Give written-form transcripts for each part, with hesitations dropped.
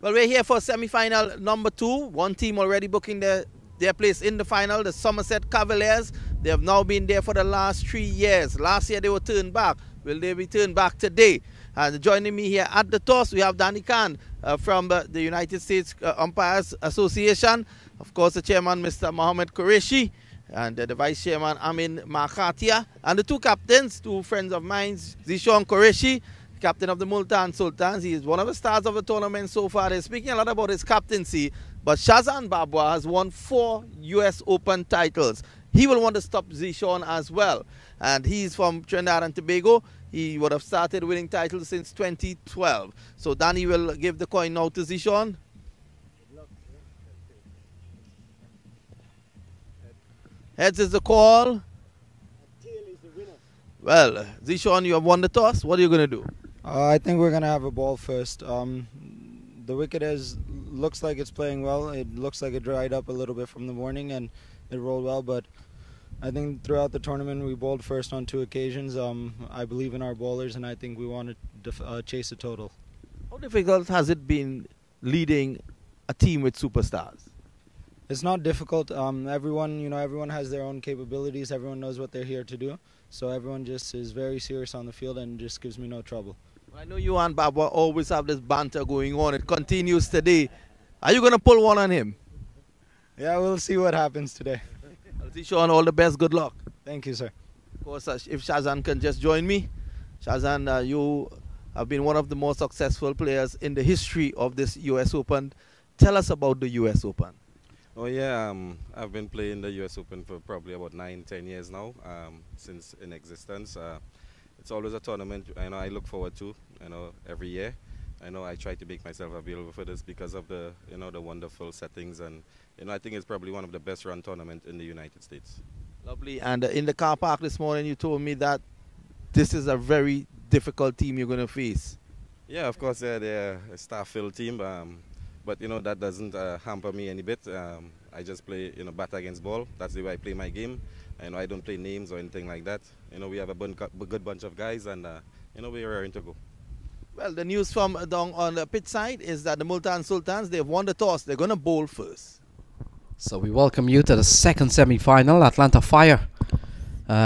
Well, we're here for semi-final number 2. One team already booking their place in the final, the Somerset Cavaliers. They have now been there for the last 3 years. Last year they were turned back. Will they be turned back today? And joining me here at the toss, we have Danny Khan from the United States Umpires Association. Of course, the chairman, Mr. Mohammed Qureshi, and the vice chairman, Amin Markhatia. And the two captains, two friends of mine, Zishan Qureshi, captain of the Multan Sultans. He is one of the stars of the tournament so far. They're speaking a lot about his captaincy, but Shazan Babwa has won 4 US Open titles. He will want to stop Zishan as well. And he's from Trinidad and Tobago. He would have started winning titles since 2012. So Danny will give the coin now to Zishan. Heads is the call. Tail is the winner. Well, Zishan, you have won the toss. What are you going to do? I think we're going to have a ball first. The wicket looks like it's playing well. It looks like it dried up a little bit from the morning and it rolled well, but I think throughout the tournament we bowled first on 2 occasions. I believe in our bowlers and I think we want to chase a total. How difficult has it been leading a team with superstars? It's not difficult. Everyone has their own capabilities. Everyone knows what they're here to do. So everyone just is very serious on the field and just gives me no trouble. I know you and Babwa always have this banter going on. It continues today. Are you going to pull one on him? Yeah, we'll see what happens today. Zishan, all the best. Good luck. Thank you, sir. Of course, if Shazan can just join me. Shazan, you have been one of the most successful players in the history of this US Open. Tell us about the US Open. Oh yeah, I've been playing the US Open for probably about 9-10 years now, since in existence. It's always a tournament I look forward to, every year. I try to make myself available for this because of the the wonderful settings, and I think it's probably one of the best run tournaments in the United States. Lovely. And in the car park this morning, you told me that this is a very difficult team you're going to face. Yeah, of course, they're a star-filled team. But that doesn't hamper me any bit. I just play bat against ball. That's the way I play my game. I don't play names or anything like that. We have a good bunch of guys, and we're raring to go. Well, the news from down on the pitch side is that the Multan Sultans, they've won the toss. They're going to bowl first. So we welcome you to the second semi-final. Atlanta Fire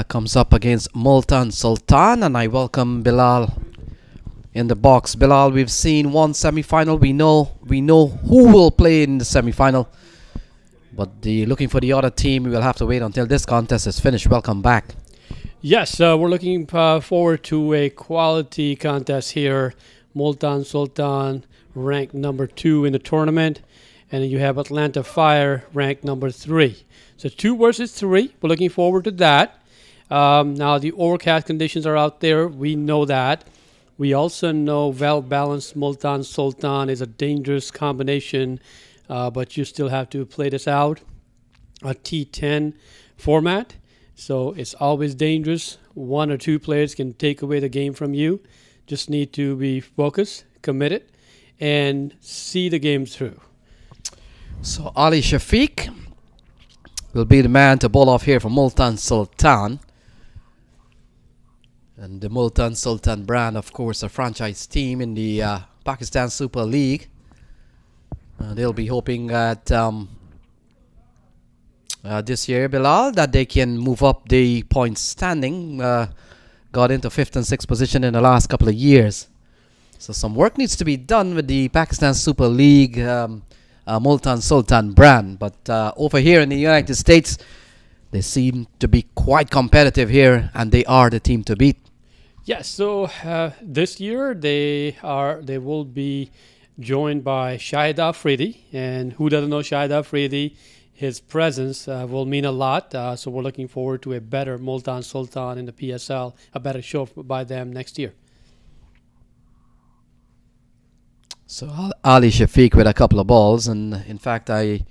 comes up against Multan Sultan, and I welcome Bilal in the box. Bilal, we've seen one semi-final. We know who will play in the semi-final, but looking for the other team, we will have to wait until this contest is finished. Welcome back. Yes, we're looking forward to a quality contest here. Multan Sultan ranked number 2 in the tournament, and then you have Atlanta Fire ranked number 3. So 2 versus 3. We're looking forward to that. Now the overcast conditions are out there. We know that. We also know well-balanced Multan Sultan is a dangerous combination, but you still have to play this out. A T10 format, so it's always dangerous. 1 or 2 players can take away the game from you. Just need to be focused, committed, and see the game through. So Ali Shafiq will be the man to bowl off here for Multan Sultan. And the Multan Sultan brand, of course, a franchise team in the Pakistan Super League. They'll be hoping that this year, Bilal, that they can move up the points standing. Got into 5th and 6th position in the last couple of years. So some work needs to be done with the Pakistan Super League Multan Sultan brand. But over here in the United States, they seem to be quite competitive here, and they are the team to beat. Yes, so this year they will be joined by Shahid Afridi, and who doesn't know Shahid Afridi? His presence will mean a lot. So we're looking forward to a better Multan Sultan in the PSL, a better show by them next year. So Ali Shafiq with a couple of balls, and in fact I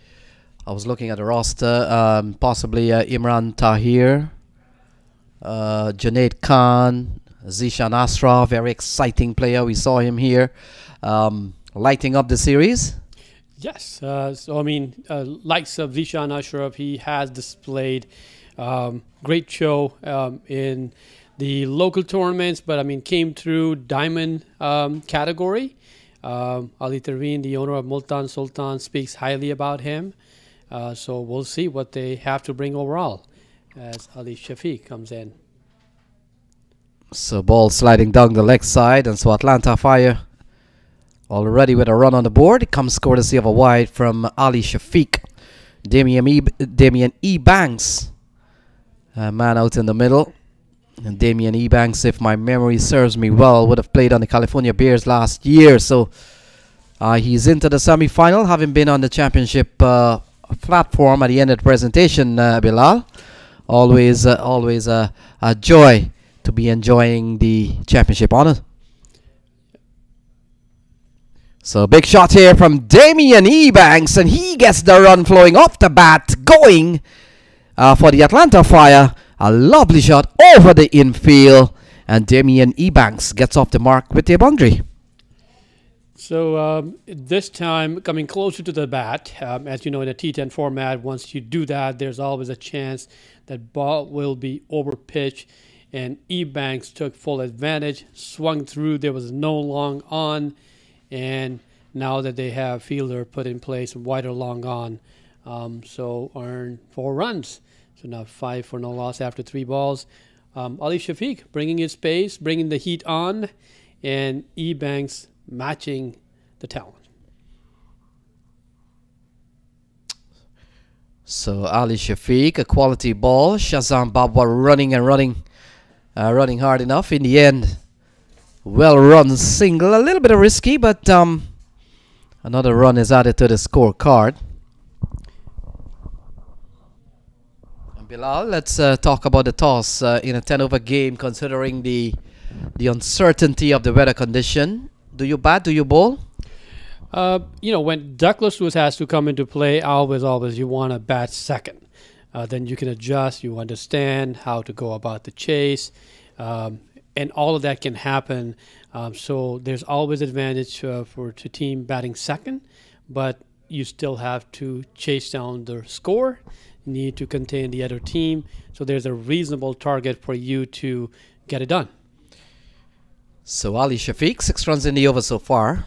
was looking at the roster, possibly Imran Tahir, Junaid Khan, Zishan Asra, very exciting player. We saw him here lighting up the series. Yes, so I mean, likes of Zishan Ashraf, he has displayed great show in the local tournaments, but I mean, came through diamond category. Ali Tareen, the owner of Multan Sultan, speaks highly about him. So we'll see what they have to bring overall as Ali Shafiq comes in. So ball sliding down the leg side, and so Atlanta Fire already with a run on the board. It comes courtesy of a wide from Ali Shafiq. Damien E. Banks, a man out in the middle. And Damien E. Banks, if my memory serves me well, would have played on the California Bears last year. So he's into the semi-final, having been on the championship platform at the end of the presentation, Bilal. Always a joy to be enjoying the championship honor. So big shot here from Damien Ebanks, and he gets the run flowing off the bat, going for the Atlanta Fire. A lovely shot over the infield, and Damien Ebanks gets off the mark with a boundary. So this time coming closer to the bat, as you know, in a T10 format, once you do that, there's always a chance that ball will be over pitch, and Ebanks took full advantage, swung through. There was no long on. And now that they have fielder put in place, wider long on, so earned 4 runs. So now 5 for no loss after 3 balls. Ali Shafiq bringing his pace, bringing the heat on, and Ebanks matching the talent. So Ali Shafiq, a quality ball. Shazam Babwa running and running hard enough. In the end, well run single, a little bit risky, but another run is added to the scorecard. Bilal, let's talk about the toss in a 10-over game, considering the uncertainty of the weather condition. Do you bat? Do you bowl? You know, when Douglas Lewis has to come into play, always you want to bat second. Then you can adjust. You understand how to go about the chase. And all of that can happen. So there's always advantage for the team batting second, but you still have to chase down the score, need to contain the other team. So there's a reasonable target for you to get it done. So Ali Shafiq, 6 runs in the over so far.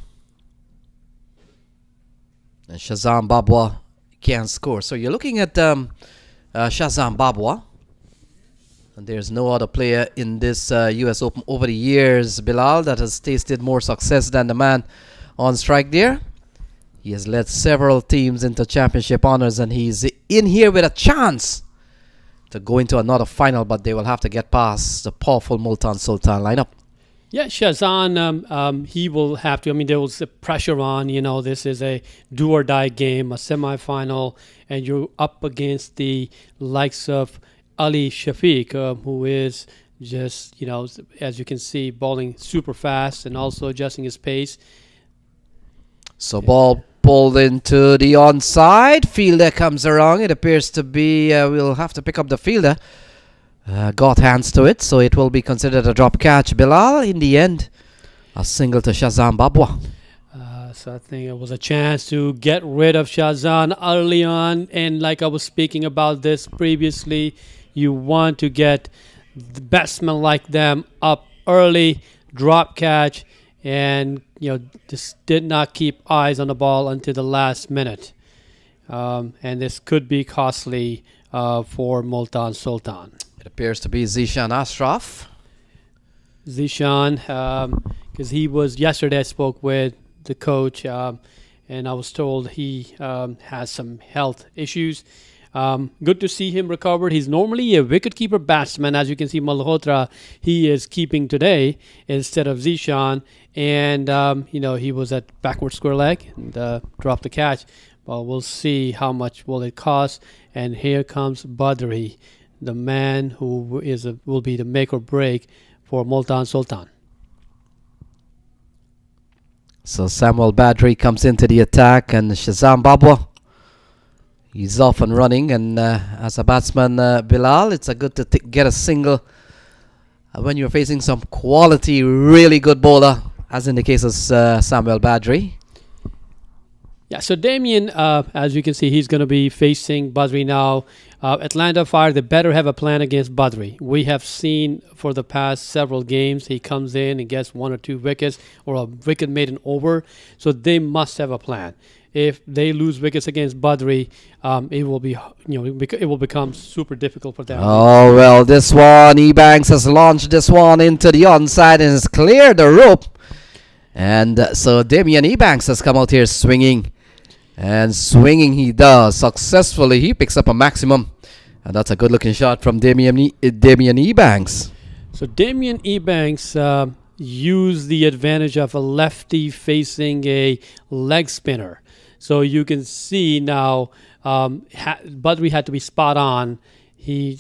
And Shazam Babwa can't score. So you're looking at Shazam Babwa. And there's no other player in this US Open over the years, Bilal, that has tasted more success than the man on strike there. He has led several teams into championship honors, and he's in here with a chance to go into another final, but they will have to get past the powerful Multan Sultan lineup. Yeah, Shazan, he will have to. I mean, there was the pressure on. You know, this is a do-or-die game, a semifinal, and you're up against the likes of Ali Shafiq, who is just, you know, as you can see, bowling super fast and also adjusting his pace. So ball pulled into the onside. Fielder comes around. It appears to be, we'll have to pick up the fielder. Got hands to it, so it will be considered a drop catch. Bilal, in the end, a single to Shazam Babwa. So I think it was a chance to get rid of Shazan early on. And like I was speaking about this previously, you want to get the batsmen like them up early, drop catch, and you know, just did not keep eyes on the ball until the last minute. And this could be costly for Multan Sultan. It appears to be Zishan Ashraf. Zishan, because he was, yesterday I spoke with the coach, and I was told he has some health issues. Good to see him recovered. He's normally a wicketkeeper batsman. As you can see, Malhotra, he is keeping today instead of Zishan. And, you know, he was at backward square leg and dropped the catch. Well, we'll see how much will it cost. And here comes Badri, the man who will be the make or break for Multan Sultan. So Samuel Badri comes into the attack, and Shazam Babwa, he's off and running. And as a batsman, Bilal, it's a good to get a single when you're facing some quality, really good bowler, as in the case of Samuel Badri. Yeah, so Damien, as you can see, he's going to be facing Badri now. Atlanta Fire, they better have a plan against Badri. We have seen for the past several games, he comes in and gets 1 or 2 wickets or a wicket made an over. So they must have a plan. If they lose wickets against Badri, it will be, it will become super difficult for them. Oh, well, this one, Ebanks has launched this one into the onside and has cleared the rope. And so Damien Ebanks has come out here swinging. And swinging he does successfully. He picks up a maximum. And that's a good looking shot from Damien Ebanks. So Damien Ebanks used the advantage of a lefty facing a leg spinner. So you can see now Badri had to be spot on. He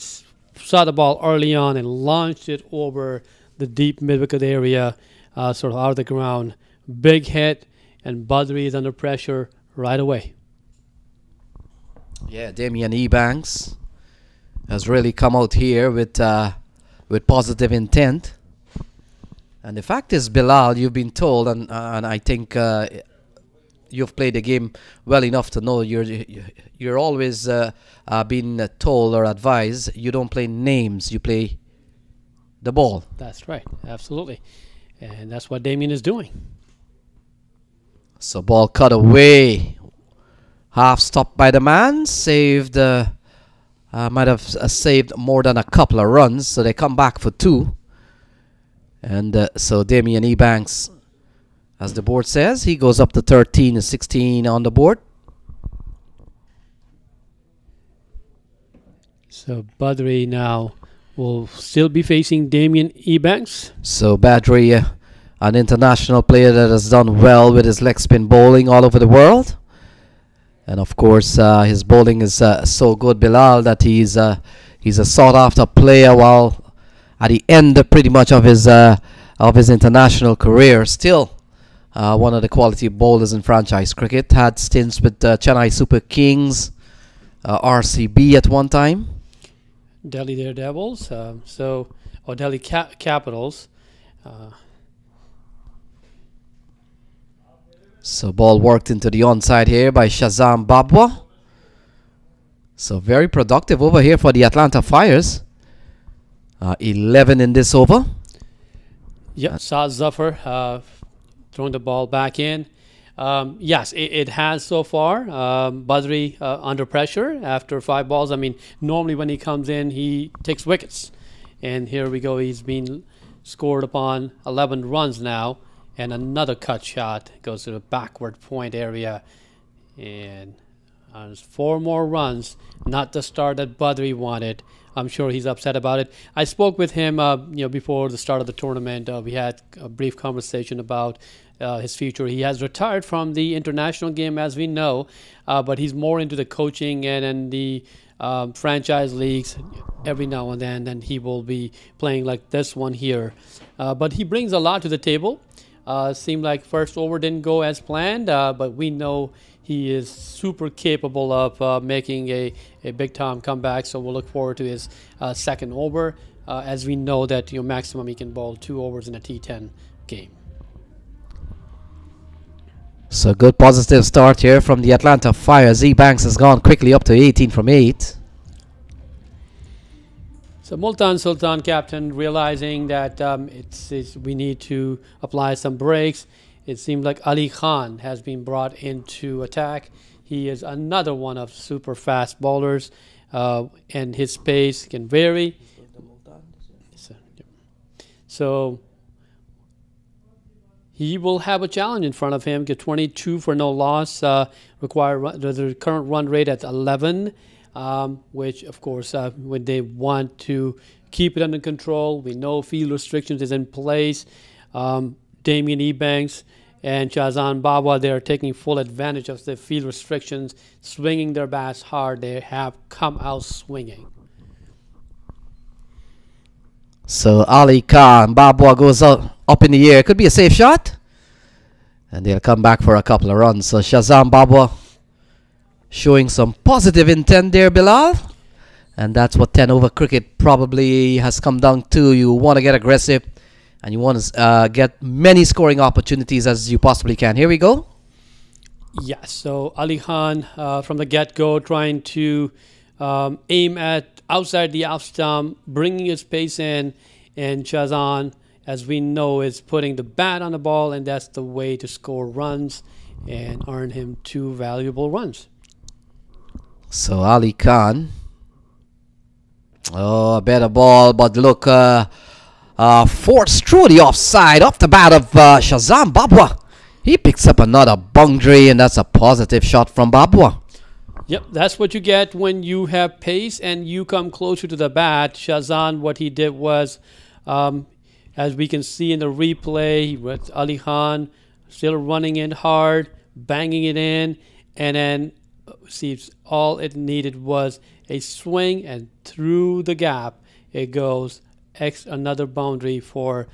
saw the ball early on and launched it over the deep mid-wicket area, sort of out of the ground. Big hit, and Badri is under pressure right away. Yeah, Damien Ebanks has really come out here with positive intent. And the fact is, Bilal, you've been told, and I think you've played the game well enough to know you're always being told or advised you don't play names, you play the ball. That's right, absolutely. And that's what Damien is doing. So ball cut away. Half stopped by the man. Saved, might have saved more than a couple of runs. So they come back for 2. And so Damien Ebanks, as the board says, he goes up to 13 and 16 on the board. So Badri now will still be facing Damien Ebanks. So Badri, an international player that has done well with his leg spin bowling all over the world. And of course, his bowling is so good, Bilal, that he's a sought after player while at the end pretty much of his international career. Still one of the quality bowlers in franchise cricket. Had stints with Chennai Super Kings, RCB at one time. Delhi Daredevils, or Delhi Capitals. So ball worked into the onside here by Shazam Babwa. So very productive over here for the Atlanta Fires. 11 in this over. Yep, Saad Zafar throwing the ball back in. Yes, it has so far. Badri under pressure after 5 balls. I mean, normally when he comes in, he takes wickets. And here we go. He's been scored upon 11 runs now. And another cut shot goes to the backward point area. And 4 more runs. Not the start that Badri wanted. I'm sure he's upset about it. I spoke with him before the start of the tournament. We had a brief conversation about his future. He has retired from the international game, as we know, but he's more into the coaching and the franchise leagues every now and then, and he will be playing like this one here. But he brings a lot to the table. Seemed like first over didn't go as planned, but we know he is super capable of making a big-time comeback, so we'll look forward to his second over, as we know that maximum he can bowl 2 overs in a T10 game. So good positive start here from the Atlanta Fire. Ebanks has gone quickly up to 18 from 8. So Multan Sultan, captain, realizing that we need to apply some breaks. It seems like Ali Khan has been brought into attack. He is another one of super fast bowlers, and his pace can vary. So he will have a challenge in front of him. Get 22 for no loss. Require the current run rate at 11, which of course when they want to keep it under control. We know field restrictions is in place. Damien Ebanks and Shazam Babwa, they are taking full advantage of the field restrictions, swinging their bats hard. They have come out swinging. So Ali Khan, Babwa goes up in the air. Could be a safe shot. And they'll come back for a couple of runs. So Shazam Babwa showing some positive intent there, Bilal. And that's what 10 over cricket probably has come down to. You want to get aggressive and you want to get many scoring opportunities as you possibly can. Here we go. Yes, so Ali Khan from the get-go trying to aim at outside the off stump, bringing his pace in, and Shazan, as we know, is putting the bat on the ball, and that's the way to score runs and earn him 2 valuable runs. So Ali Khan, oh, a better ball, but look, forced through the offside off the bat of Shazam Babwa. He picks up another boundary, and that's a positive shot from Babwa. Yep, that's what you get when you have pace and you come closer to the bat. Shazan, what he did was, as we can see in the replay, with Ali Khan still running in hard, banging it in, and then see, all it needed was a swing, and through the gap it goes. Another boundary for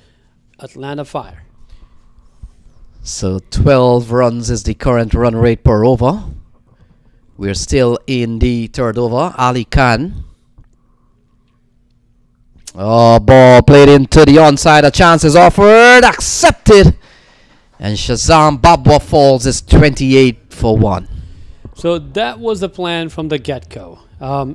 Atlanta Fire. So 12 runs is the current run rate per over. We're still in the third over. Ali Khan. Oh, ball played into the onside. A chance is offered. Accepted. And Shazam Babwa falls is 28 for 1. So that was the plan from the get-go.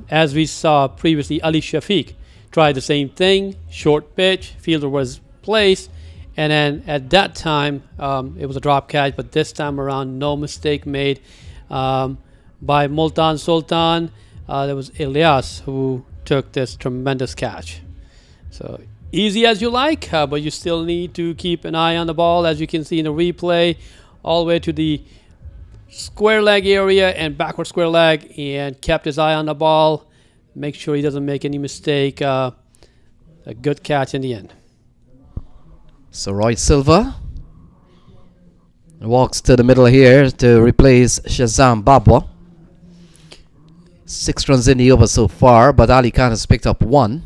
As we saw previously, Ali Shafiq tried the same thing. Short pitch. Fielder was placed. And then at that time, it was a drop catch. But this time around, no mistake made by Multan Sultan. There was Ilyas who took this tremendous catch. So easy as you like, but you still need to keep an eye on the ball, as you can see in the replay, all the way to the square leg area and backward square leg, and kept his eye on the ball. Make sure he doesn't make any mistake. A good catch in the end. So Roy Silva walks to the middle here to replace Shazam Babwa. 6 runs in the over so far, but Ali Khan has picked up 1.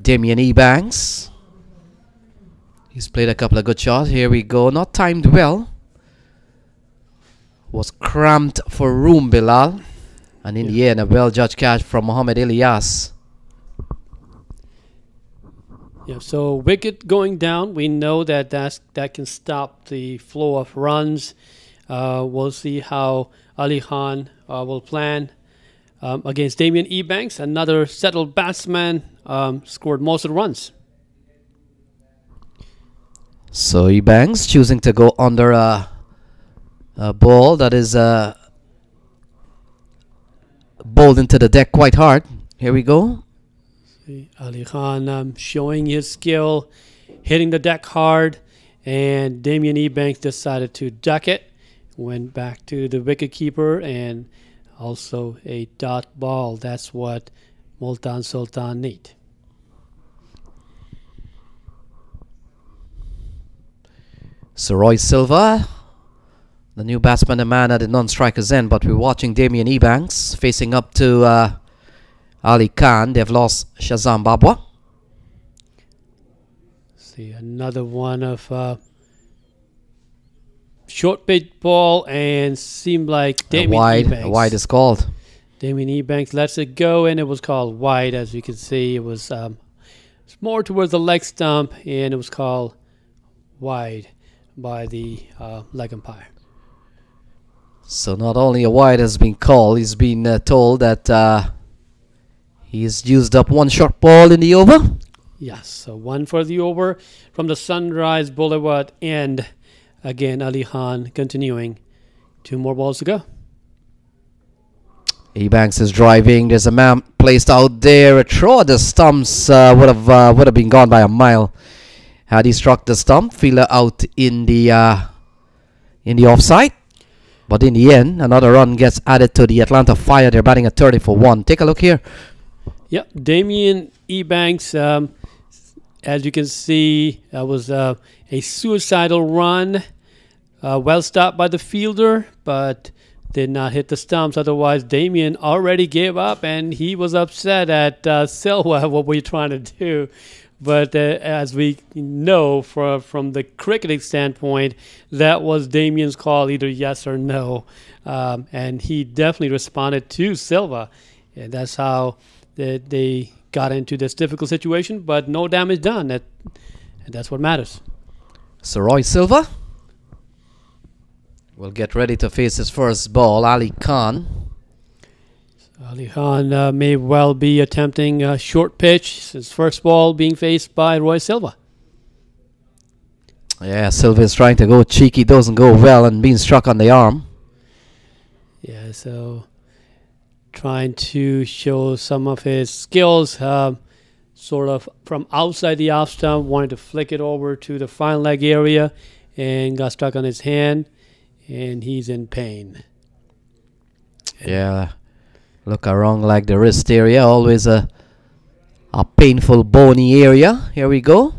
Damien Ebanks. He's played a couple of good shots. Here we go. Not timed well. Was cramped for room, Bilal. And in the end, a well-judged catch from Mohamed Ilyas. Yeah, so wicket going down. We know that that can stop the flow of runs. We'll see how Ali Khan will plan against Damien Ebanks. Another settled batsman, scored most of the runs. So Ebanks choosing to go under a ball that is bowled into the deck quite hard. Here we go. See, Ali Khan showing his skill, hitting the deck hard, and Damien Ebanks decided to duck it. Went back to the wicketkeeper, and also a dot ball. That's what Multan Sultan need. So Roy Silva, the new batsman, the man at the non-striker's end, but we're watching Damien Ebanks facing up to Ali Khan. They've lost Shazam Babwa. See, another one of short pitch ball, and seemed like Damien Ebanks. A wide is called. Damien Ebanks lets it go, and it was called wide. As you can see, it was more towards the leg stump, and it was called wide by the leg umpire. So not only a wide has been called, he's been told that he's used up 1 short ball in the over. Yes, so 1 for the over from the Sunrise Boulevard end. Again, Ali Khan continuing. 2 more balls to go. Ebanks is driving. There's a man placed out there. A throw at the stumps would have been gone by a mile had he struck the stump. Fielder out in the offside. But in the end, another run gets added to the Atlanta Fire. They're batting at 30 for 1. Take a look here. Yep, Damien Ebanks, as you can see, that was a suicidal run. Well stopped by the fielder, but did not hit the stumps. Otherwise, Damien already gave up, and he was upset at Silva, what we're trying to do. But as we know from the cricketing standpoint, that was Damien's call, either yes or no. And he definitely responded to Silva. And that's how they got into this difficult situation, but no damage done. And that's what matters. So Roy Silva will get ready to face his first ball. Ali Khan. Ali Khan may well be attempting a short pitch. His first ball being faced by Roy Silva. Yeah, Silva is trying to go cheeky, doesn't go well, and being struck on the arm. Yeah, so trying to show some of his skills, sort of from outside the off stump, wanted to flick it over to the fine leg area and got stuck on his hand, and he's in pain. Yeah, look around like the wrist area, always a painful bony area. Here we go.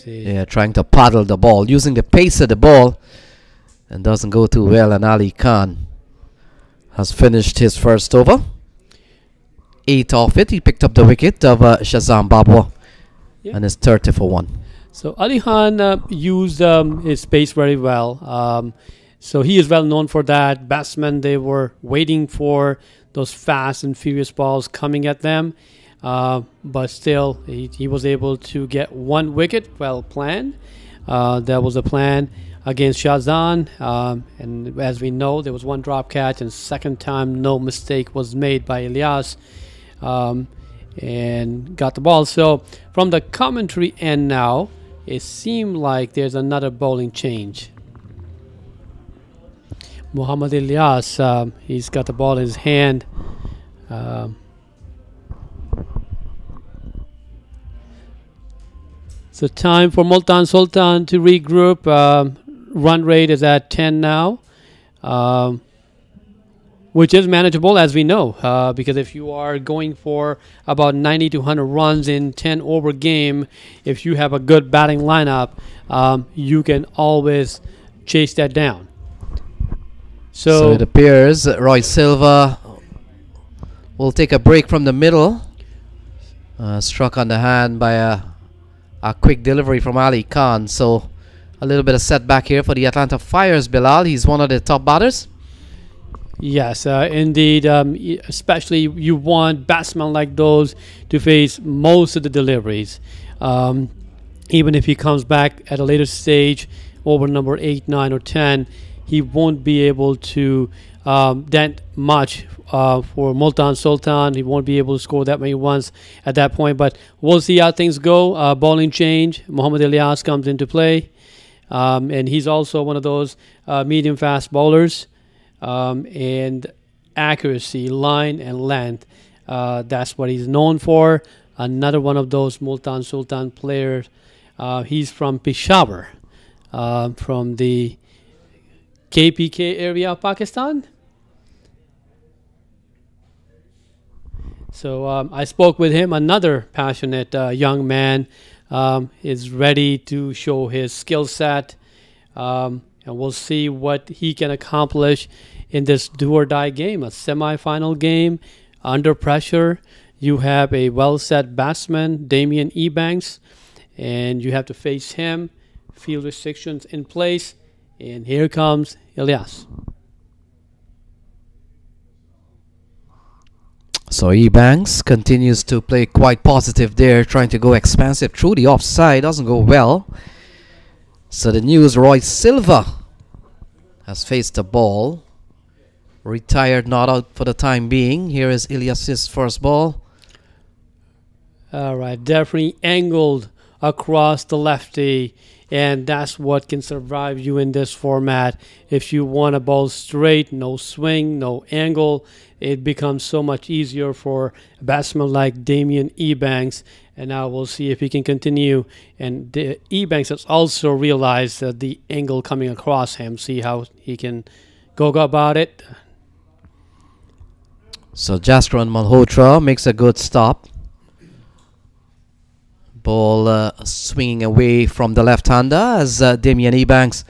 Yeah, trying to paddle the ball, using the pace of the ball, and doesn't go too well. And Ali Khan has finished his first over. 8 off it. He picked up the wicket of Shazam Babwa, and is 30 for 1. So Ali Khan used his pace very well. So he is well known for that. Batsmen, they were waiting for those fast and furious balls coming at them. But still, he was able to get 1 wicket, well planned. That was a plan against Shazan. And as we know, there was 1 drop catch, and second time no mistake was made by Ilyas, and got the ball. So from the commentary end now, it seemed like there's another bowling change. Muhammad Ilyas, he's got the ball in his hand. So time for Multan Sultan to regroup. Run rate is at 10 now, which is manageable, as we know, because if you are going for about 90 to 100 runs in 10 over game, if you have a good batting lineup, you can always chase that down. So it appears Roy Silva will take a break from the middle. Struck on the hand by a quick delivery from Ali Khan. So a little bit of setback here for the Atlanta Fires. Bilal, he's one of the top batters. Yes, indeed. Especially you want batsmen like those to face most of the deliveries. Even if he comes back at a later stage, over number 8, 9, or 10, he won't be able to dent much for Multan Sultan. He won't be able to score that many runs at that point. But we'll see how things go. Bowling change. Muhammad Ilyas comes into play. And he's also one of those medium fast bowlers. And accuracy, line and length, that's what he's known for. Another one of those Multan Sultan players. He's from Peshawar, from the KPK area of Pakistan. So I spoke with him. Another passionate young man is ready to show his skill set. And we'll see what he can accomplish in this do-or-die game, a semi-final game, under pressure. You have a well-set batsman, Damien Ebanks, and you have to face him. Field restrictions in place, and here comes Ilyas. So Ebanks continues to play quite positive there, trying to go expansive through the offside. Doesn't go well. So the news, Roy Silva has faced the ball. Retired, not out for the time being. Here is Ilyas's first ball. All right, definitely angled across the lefty, and that's what can survive you in this format. If you want a ball straight, no swing, no angle, it becomes so much easier for a batsman like Damien Ebanks. And now we'll see if he can continue. And Ebanks has also realized the angle coming across him. See how he can go about it. So Jaskran Malhotra makes a good stop. Ball swinging away from the left-hander as Damien Ebanks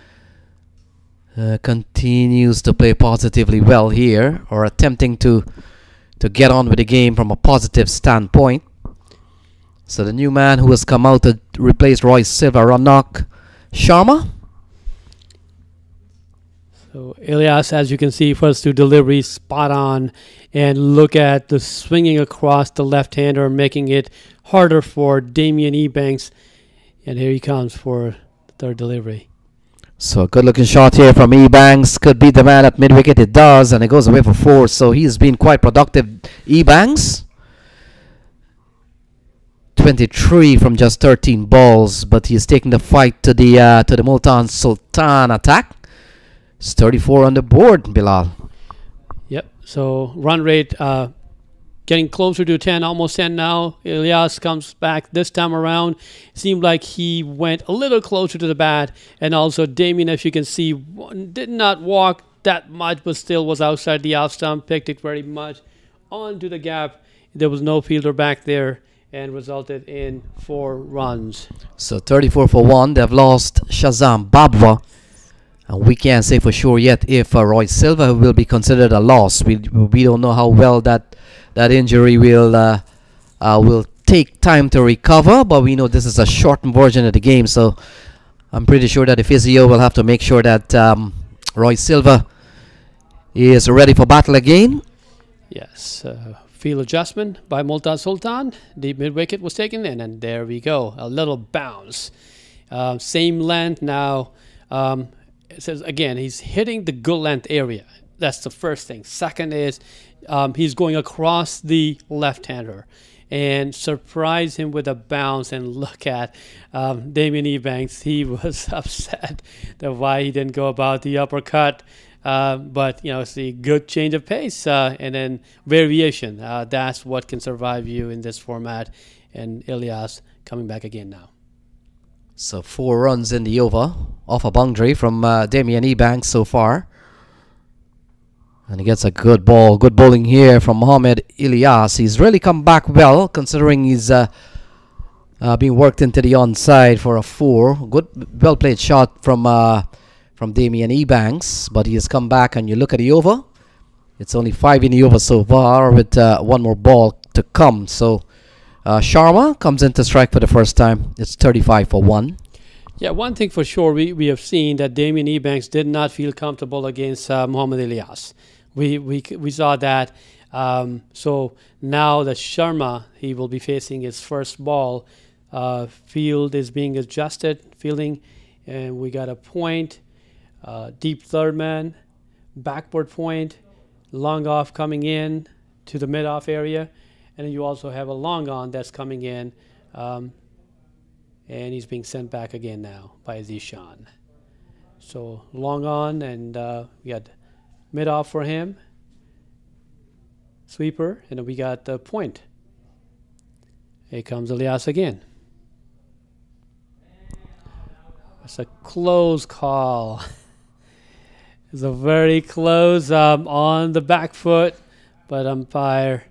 continues to play positively well here, or attempting to get on with the game from a positive standpoint. So the new man who has come out to replace Roy Silva, Ranak Sharma. So Elias, as you can see, first two deliveries spot on, and look at the swinging across the left-hander, making it harder for Damien Ebanks. And here he comes for the third delivery. So a good looking shot here from Ebanks. Could beat the man at mid-wicket. It does, and it goes away for 4. So he's been quite productive. Ebanks, 23 from just 13 balls, but he's taking the fight to the Multan Sultan attack. It's 34 on the board, Bilal. Yep. So run rate getting closer to 10, almost 10 now. Elias comes back this time around. Seemed like he went a little closer to the bat. And also Damien, as you can see, did not walk that much, but still was outside the off stump. Picked it very much onto the gap. There was no fielder back there, and resulted in 4 runs. So 34 for 1. They've lost Shazam Babwa. And we can't say for sure yet if Roy Silva will be considered a loss. We don't know how well that injury will take time to recover, but we know this is a shortened version of the game, so I'm pretty sure that the physio will have to make sure that Roy Silva is ready for battle again. Yes, field adjustment by Multan Sultan. Deep mid-wicket was taken in, and there we go. A little bounce. Same length now. It says, again, he's hitting the good length area. That's the first thing. Second is he's going across the left-hander and surprise him with a bounce. And look at Damien Ebanks. He was upset that why he didn't go about the uppercut. But, you know, it's a good change of pace and then variation. That's what can survive you in this format. And Elias coming back again now. So 4 runs in the over off a boundary from Damien Ebanks so far. And he gets a good ball. Good bowling here from Mohamed Elias. He's really come back well considering he's being worked into the onside for a 4. Good, well played shot from Damien Ebanks. But he has come back, and you look at the over. It's only 5 in the over so far with 1 more ball to come. So Sharma comes in to strike for the first time. It's 35 for 1. Yeah, one thing for sure, we have seen that Damien Ebanks did not feel comfortable against Mohamed Elias. We saw that. So now that Sharma, he will be facing his first ball. Field is being adjusted, fielding, and we got a point, deep third man, backward point, long off coming in to the mid-off area. And then you also have a long on that's coming in, and he's being sent back again now by Zishan. So long on, and we got mid off for him, sweeper, and then we got the point. Here comes Elias again. It's a close call. It's a very close on the back foot, but umpire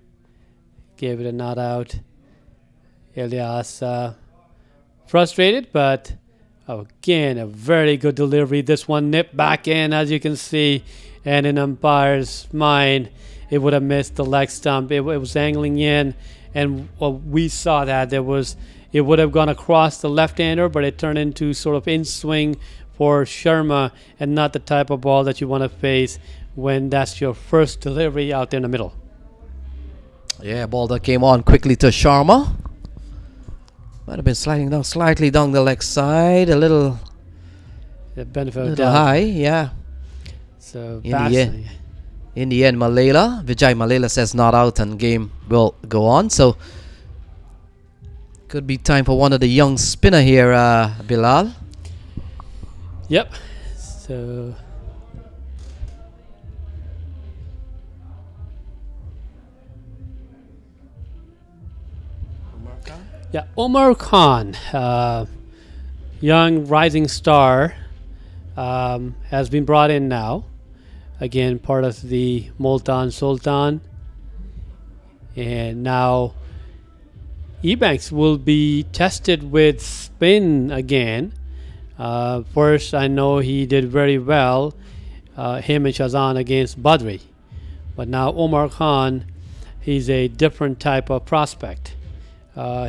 gave it a not out. Elias frustrated, but again, a very good delivery. This one nipped back in, as you can see, and in umpire's mind, it would have missed the leg stump. It was angling in, and we saw that it would have gone across the left-hander, but it turned into sort of in-swing for Sharma, and not the type of ball that you want to face when that's your first delivery out there in the middle. Yeah, ball that came on quickly to Sharma. Might have been sliding down slightly down the leg side, a little high, yeah. So in the end, Vijay Malela says not out, and game will go on. So could be time for one of the young spinner here, Bilal. Yep. So yeah, Omar Khan, young rising star, has been brought in now. Again, part of the Multan Sultan. And now Ebanks will be tested with spin again. First, I know he did very well, him and Shazan against Badri. But now Omar Khan, he's a different type of prospect.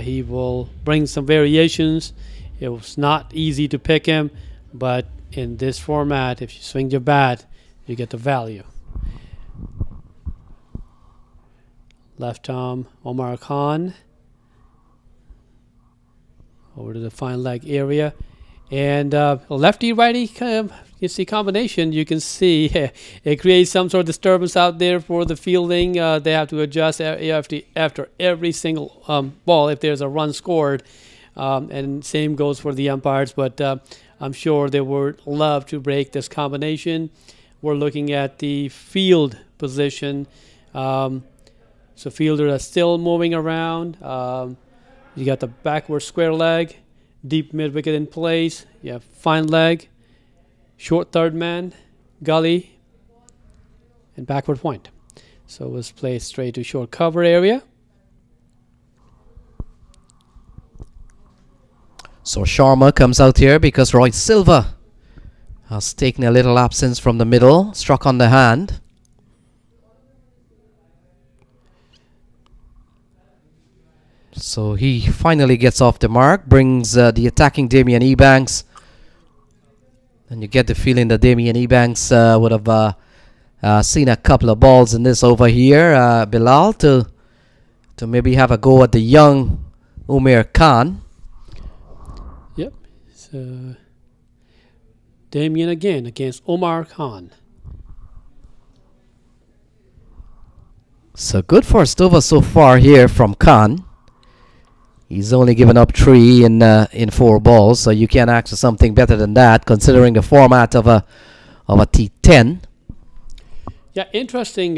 He will bring some variations. It was not easy to pick him, but in this format, if you swing your bat, you get the value. Left arm, Omar Khan. Over to the fine leg area. And lefty-righty, you see combination, you can see it creates some sort of disturbance out there for the fielding. They have to adjust after every single ball if there's a run scored. And same goes for the umpires, but I'm sure they would love to break this combination. We're looking at the field position. So fielders are still moving around. You got the backward square leg, deep mid wicket in place. You have fine leg, short third man, gully, and backward point. So it was placed straight to short cover area. So Sharma comes out here because Roy Silva has taken a little absence from the middle, struck on the hand. So he finally gets off the mark, brings the attacking Damien Ebanks. And you get the feeling that Damien Ebanks would have seen a couple of balls in this over here, Bilal, to maybe have a go at the young Umair Khan. Yep. So Damien again against Omar Khan. So good first over so far here from Khan. He's only given up 3 in 4 balls, so you can't ask for something better than that, considering the format of a T10. Yeah, interesting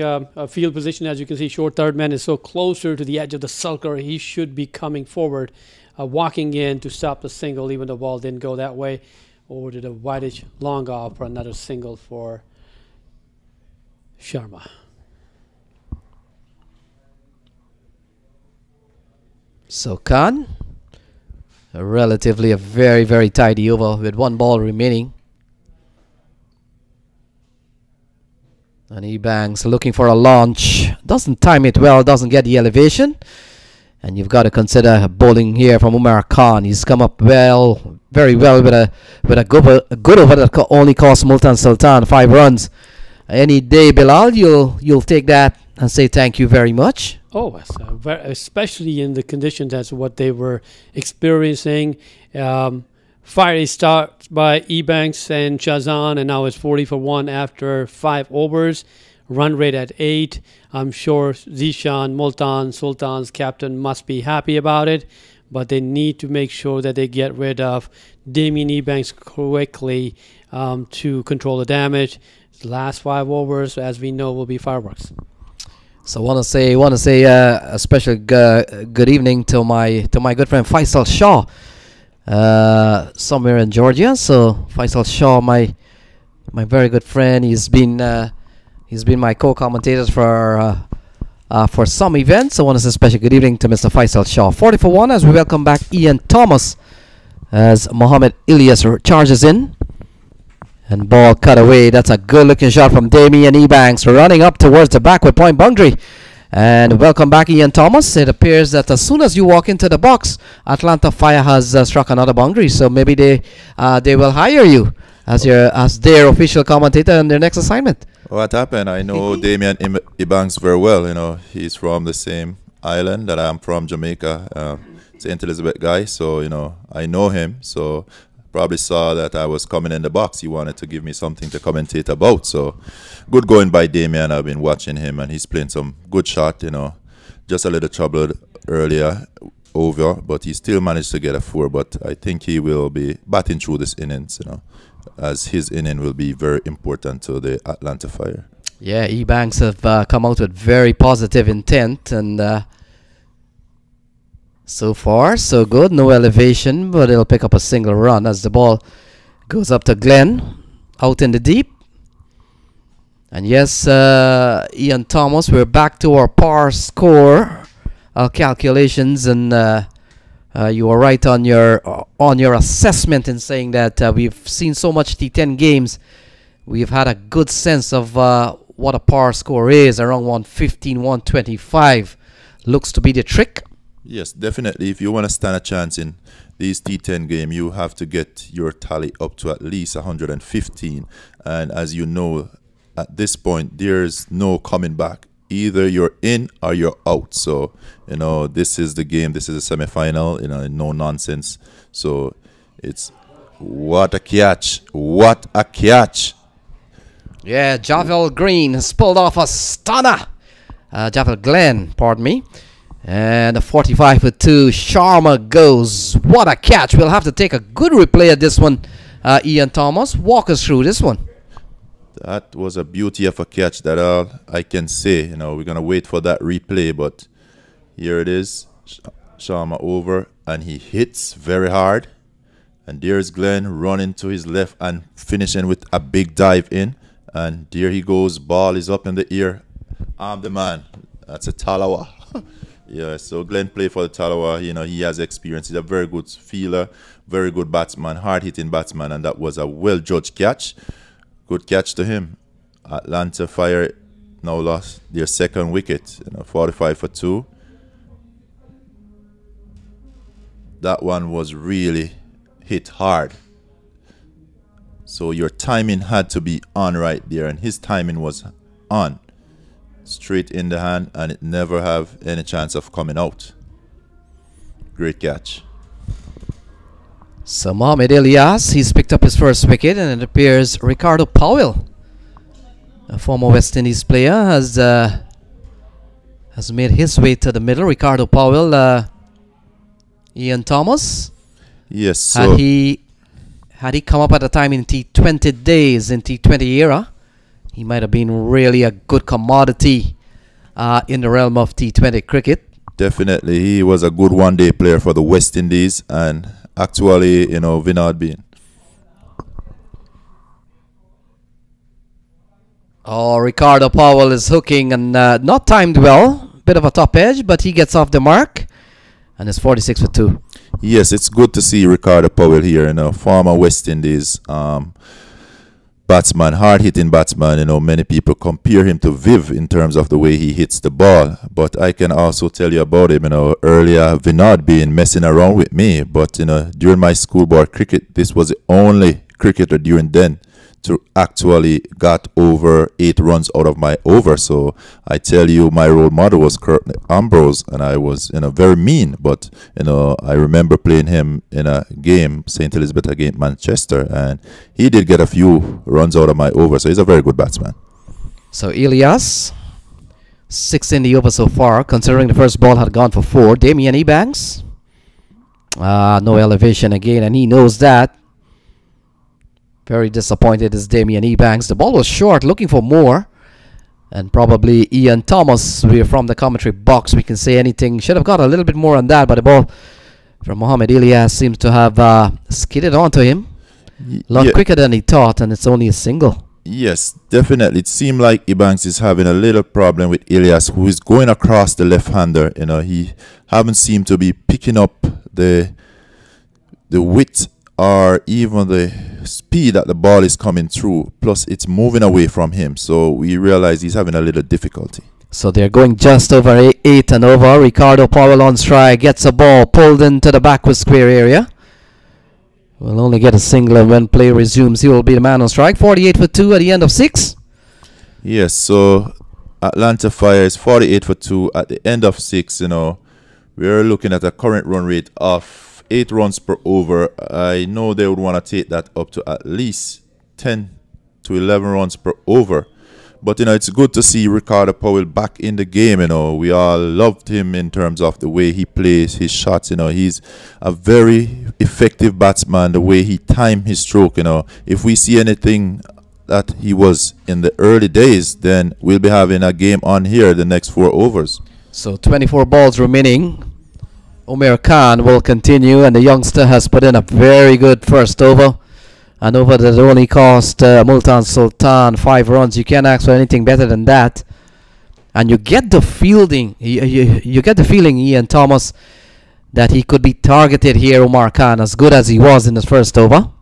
field position. As you can see, short third man is so closer to the edge of the sulker. He should be coming forward, walking in to stop the single, even though the ball didn't go that way. Over to the wideish long off for another single for Sharma. So Khan, a very, very tidy over with 1 ball remaining. And Ebanks looking for a launch. Doesn't time it well, doesn't get the elevation. And you've got to consider bowling here from Umar Khan. He's come up well, very well with a good over that only cost Multan Sultan 5 runs. Any day, Bilal, you'll take that and say thank you very much. Oh, especially in the conditions as what they were experiencing. Fiery start by Ebanks and Shazan, and now it's 40 for 1 after 5 overs. Run rate at 8. I'm sure Zishan, Multan, Sultan's captain must be happy about it, but they need to make sure that they get rid of Damien Ebanks quickly to control the damage. The last 5 overs, as we know, will be fireworks. So want to say a special good evening to my good friend Faisal Shah, somewhere in Georgia. So Faisal Shah, my very good friend, he's been my co-commentator for some events. So I want to say a special good evening to Mr. Faisal Shah. 40 for 1 as we welcome back Ian Thomas as Mohammed Ilyas charges in. And ball cut away. That's a good looking shot from Damien Ebanks running up towards the backward point boundary. And welcome back Ian Thomas. It appears that as soon as you walk into the box, Atlanta Fire has struck another boundary. So maybe they will hire you as their official commentator on their next assignment. What happened? I know Damien Ebanks very well. You know, he's from the same island that I'm from, Jamaica, St. Elizabeth guy. So, you know, I know him. So probably saw that I was coming in the box. He wanted to give me something to commentate about. So good going by Damien. I've been watching him and he's playing some good shot, you know. Just a little troubled earlier over, but he still managed to get a 4. But I think he will be batting through this innings, you know, as his inning will be very important to the Atlanta Fire. Yeah, Ebanks have come out with very positive intent, and so far, so good. No elevation, but it'll pick up a single run as the ball goes up to Glenn, out in the deep. And yes, Ian Thomas, we're back to our par score calculations, and you are right on your assessment in saying that we've seen so much T10 games. We've had a good sense of what a par score is, around 115, 125. Looks to be the trick. Yes, definitely. If you want to stand a chance in these T10 game, you have to get your tally up to at least 115. And as you know, at this point, there's no coming back. Either you're in or you're out. So, you know, this is the game. This is a semi-final, you know, no nonsense. So, it's what a catch. What a catch. Yeah, Javel Green has pulled off a stunner. Javel Glenn, pardon me. And a 45 for 2. Sharma goes. What a catch. We'll have to take a good replay of this one. Ian Thomas, walk us through this one. That was a beauty of a catch. That all I can say. You know, we're going to wait for that replay. But here it is. Sharma over. And he hits very hard. And there's Glenn running to his left and finishing with a big dive in. And there he goes. Ball is up in the air. I'm the man. That's a Talawa. Yeah, so Glenn played for the Talawa. You know, he has experience. He's a very good fielder, very good batsman, hard-hitting batsman. And that was a well-judged catch. Good catch to him. Atlanta Fire now lost their second wicket. You know, 45 for 2. That one was really hit hard. So your timing had to be on right there, and his timing was on. Straight in the hand, and it never have any chance of coming out. Great catch. So Mohamed Ilyas, he's picked up his first wicket, and it appears Ricardo Powell, a former West Indies player, has made his way to the middle. Ricardo Powell, Ian Thomas. Yes. So had he come up at a time in T20 days, in T20 era, he might have been really a good commodity in the realm of T20 cricket. Definitely, he was a good one-day player for the West Indies, and actually, you know, Vinod Bean. Oh, Ricardo Powell is hooking and not timed well. Bit of a top edge, but he gets off the mark, and it's 46 for 2. Yes, it's good to see Ricardo Powell here, you know, former West Indies batsman, hard-hitting batsman. You know, many people compare him to Viv in terms of the way he hits the ball. But I can also tell you about him, you know, earlier Vinod being messing around with me. But, you know, during my schoolboy cricket, this was the only cricketer during then to actually got over 8 runs out of my over. So I tell you, my role model was Kurt Ambrose, and I was, you know, very mean. But, you know, I remember playing him in a game, St. Elizabeth against Manchester, and he did get a few runs out of my over. So he's a very good batsman. So Ilyas, 6 in the over so far, considering the first ball had gone for 4. Damian Ebanks, no elevation again, and he knows that. Very disappointed is Damian Ebanks. The ball was short, looking for more. And probably Ian Thomas, we're from the commentary box, we can say anything. Should have got a little bit more on that, but the ball from Mohamed Ilyas seems to have skidded onto him. A lot quicker than he thought, and it's only a single. Yes, definitely. It seemed like Ebanks is having a little problem with Ilyas, who is going across the left-hander. You know, he haven't seemed to be picking up the width or even the speed that the ball is coming through. Plus, it's moving away from him. So we realize he's having a little difficulty. So they're going just over 8 and over. Ricardo Powell on strike, gets a ball pulled into the backward square area. Will only get a single, and when play resumes, he will be the man on strike. 48 for 2 at the end of 6. Yes, so Atlanta Fire is 48 for 2 at the end of 6. You know, we're looking at a current run rate of 8 runs per over. I know they would want to take that up to at least 10 to 11 runs per over. But, you know, it's good to see Ricardo Powell back in the game. You know, we all loved him in terms of the way he plays his shots. You know, he's a very effective batsman, the way he timed his stroke. You know, if we see anything that he was in the early days, then we'll be having a game on here the next 4 overs. So 24 balls remaining. Umair Khan will continue, and the youngster has put in a very good first over. An over that only cost Multan Sultan 5 runs. You can't ask for anything better than that. And you get the feeling, you get the feeling, Ian Thomas, that he could be targeted here, Umar Khan, as good as he was in his first over.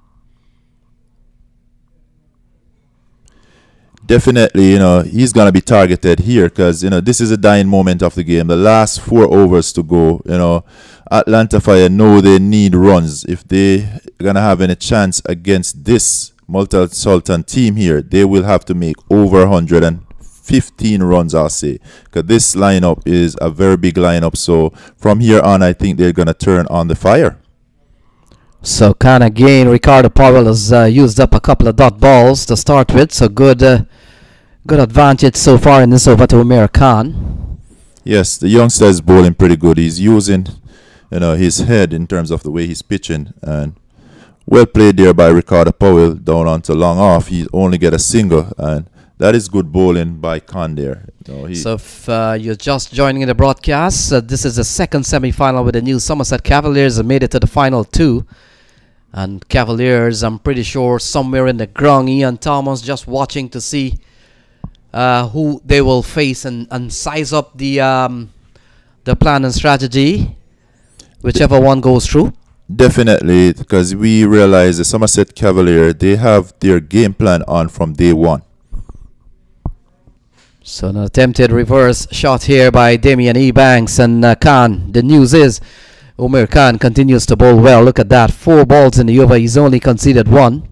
Definitely, you know, he's going to be targeted here because, you know, this is a dying moment of the game. The last 4 overs to go, you know, Atlanta Fire know they need runs if they're going to have any chance against this Multan Sultan team here, they will have to make over 115 runs, I'll say, because this lineup is a very big lineup. So from here on, I think they're going to turn on the fire. So Khan again, Ricardo Powell has used up a couple of dot balls to start with. So good advantage so far in this over to Umair Khan. Yes, the youngster is bowling pretty good. He's using, his head in terms of the way he's pitching, and well played there by Ricardo Powell down onto long off. He only get a single, and that is good bowling by Khan there. So if you're just joining in the broadcast, this is the second semi-final with the New Somerset Cavaliers have made it to the final two. And Cavaliers, I'm pretty sure somewhere in the ground, Ian Thomas just watching to see who they will face and size up the plan and strategy, whichever one goes through. Definitely, because we realize the Somerset Cavalier, they have their game plan on from day one. So an attempted reverse shot here by Damien Ebanks and Khan. The news is Umair Khan continues to bowl well. Look at that, 4 balls in the over. He's only conceded 1.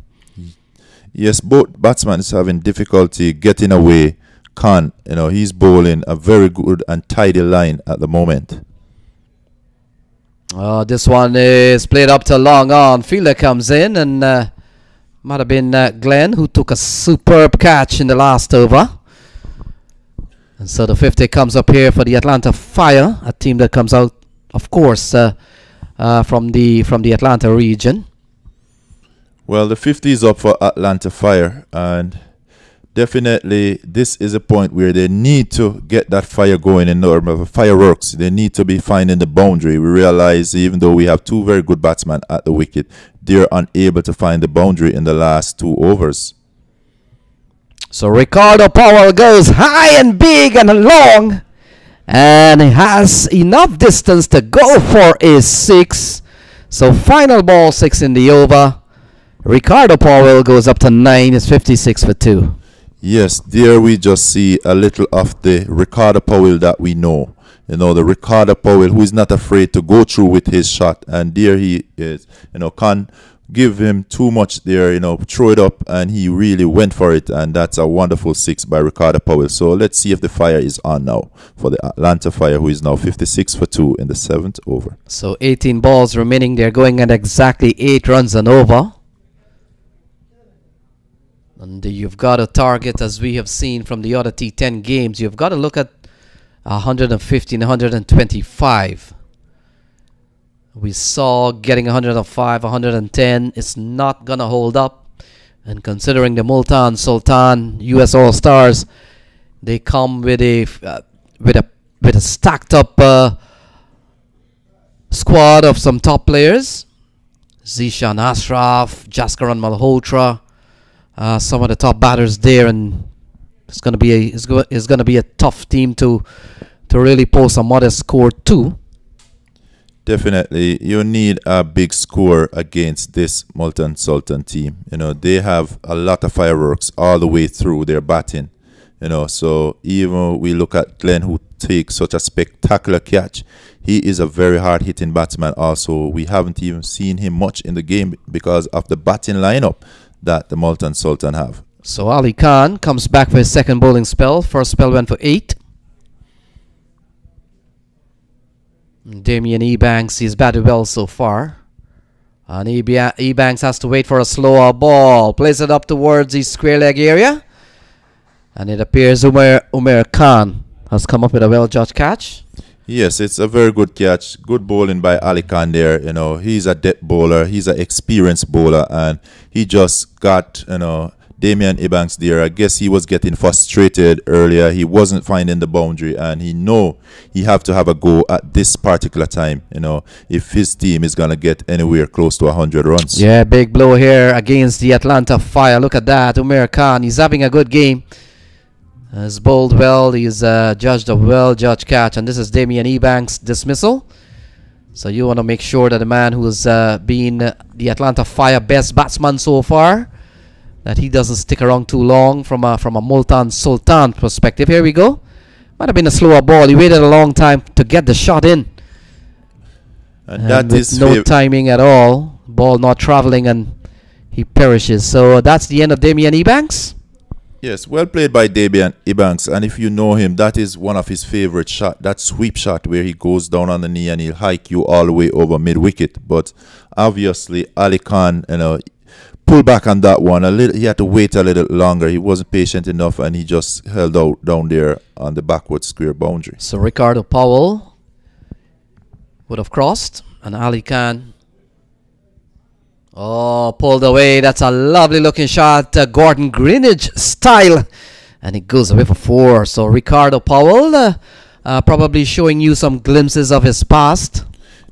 Yes, both batsmen is having difficulty getting away. Khan, he's bowling a very good and tidy line at the moment. This one is played up to long on. Fielder comes in, and might have been Glenn, who took a superb catch in the last over. And so the 50 comes up here for the Atlanta Fire, a team that comes out, of course, from the Atlanta region. Well, the 50 is up for Atlanta Fire, and definitely this is a point where they need to get that fire going in terms of fireworks. They need to be finding the boundary. We realize even though we have 2 very good batsmen at the wicket, they're unable to find the boundary in the last 2 overs. So Ricardo Powell goes high and big and long, and he has enough distance to go for a 6. So final ball 6 in the over. Ricardo Powell goes up to 9. It's 56 for 2. Yes, there we just see a little of the Ricardo Powell that we know. The Ricardo Powell who is not afraid to go through with his shot. And there he is. Can't give him too much there, throw it up, and he really went for it. And that's a wonderful 6 by Ricardo Powell. So let's see if the fire is on now for the Atlanta Fire, who is now 56 for 2 in the 7th over. So 18 balls remaining. They're going at exactly 8 runs and over. And you've got a target, as we have seen from the other T10 games. You've got to look at 115, 125. We saw getting 105, 110. It's not going to hold up. And considering the Multan Sultan US All-Stars, they come with a stacked up squad of some top players. Zishan Ashraf, Jaskaran Malhotra. Some of the top batters there, and it's going to be a tough team to really post a modest score too. Definitely, you need a big score against this Multan Sultan team. They have a lot of fireworks all the way through their batting. So even we look at Glenn, who takes such a spectacular catch. He is a very hard-hitting batsman. Also, we haven't even seen him much in the game because of the batting lineup that the Multan Sultan have. So Ali Khan comes back for his second bowling spell. First spell went for 8. Damien Ebanks, he's batted well so far. And Ebanks has to wait for a slower ball. Plays it up towards the square leg area. And it appears Umair Khan has come up with a well-judged catch. Yes, it's a very good catch. Good bowling by Ali Khan there. He's a depth bowler. He's an experienced bowler. And he just got, Damien Ebanks there. I guess he was getting frustrated earlier. He wasn't finding the boundary. And he have to have a go at this particular time, if his team is going to get anywhere close to 100 runs. Yeah, big blow here against the Atlanta Fire. Look at that. Umair Khan, he's having a good game. He's bowled well. He's judged a well-judged catch. And this is Damien Ebanks' dismissal. So you want to make sure that the man who's been the Atlanta Fire best batsman so far, that he doesn't stick around too long from a Multan Sultan perspective. Here we go. Might have been a slower ball. He waited a long time to get the shot in. And that is no timing at all. Ball not traveling, and he perishes. So that's the end of Damian Ebanks. Yes, well played by Damian Ebanks. And if you know him, that is one of his favorite shots. That sweep shot where he goes down on the knee and he'll hike you all the way over mid-wicket. But obviously, Ali Khan, pulled back on that one a little. He had to wait a little longer. He wasn't patient enough, and he just held out down there on the backward square boundary. So Ricardo Powell would have crossed, and Ali Khan, pulled away. That's a lovely looking shot, Gordon Greenidge style, and it goes away for 4. So Ricardo Powell probably showing you some glimpses of his past.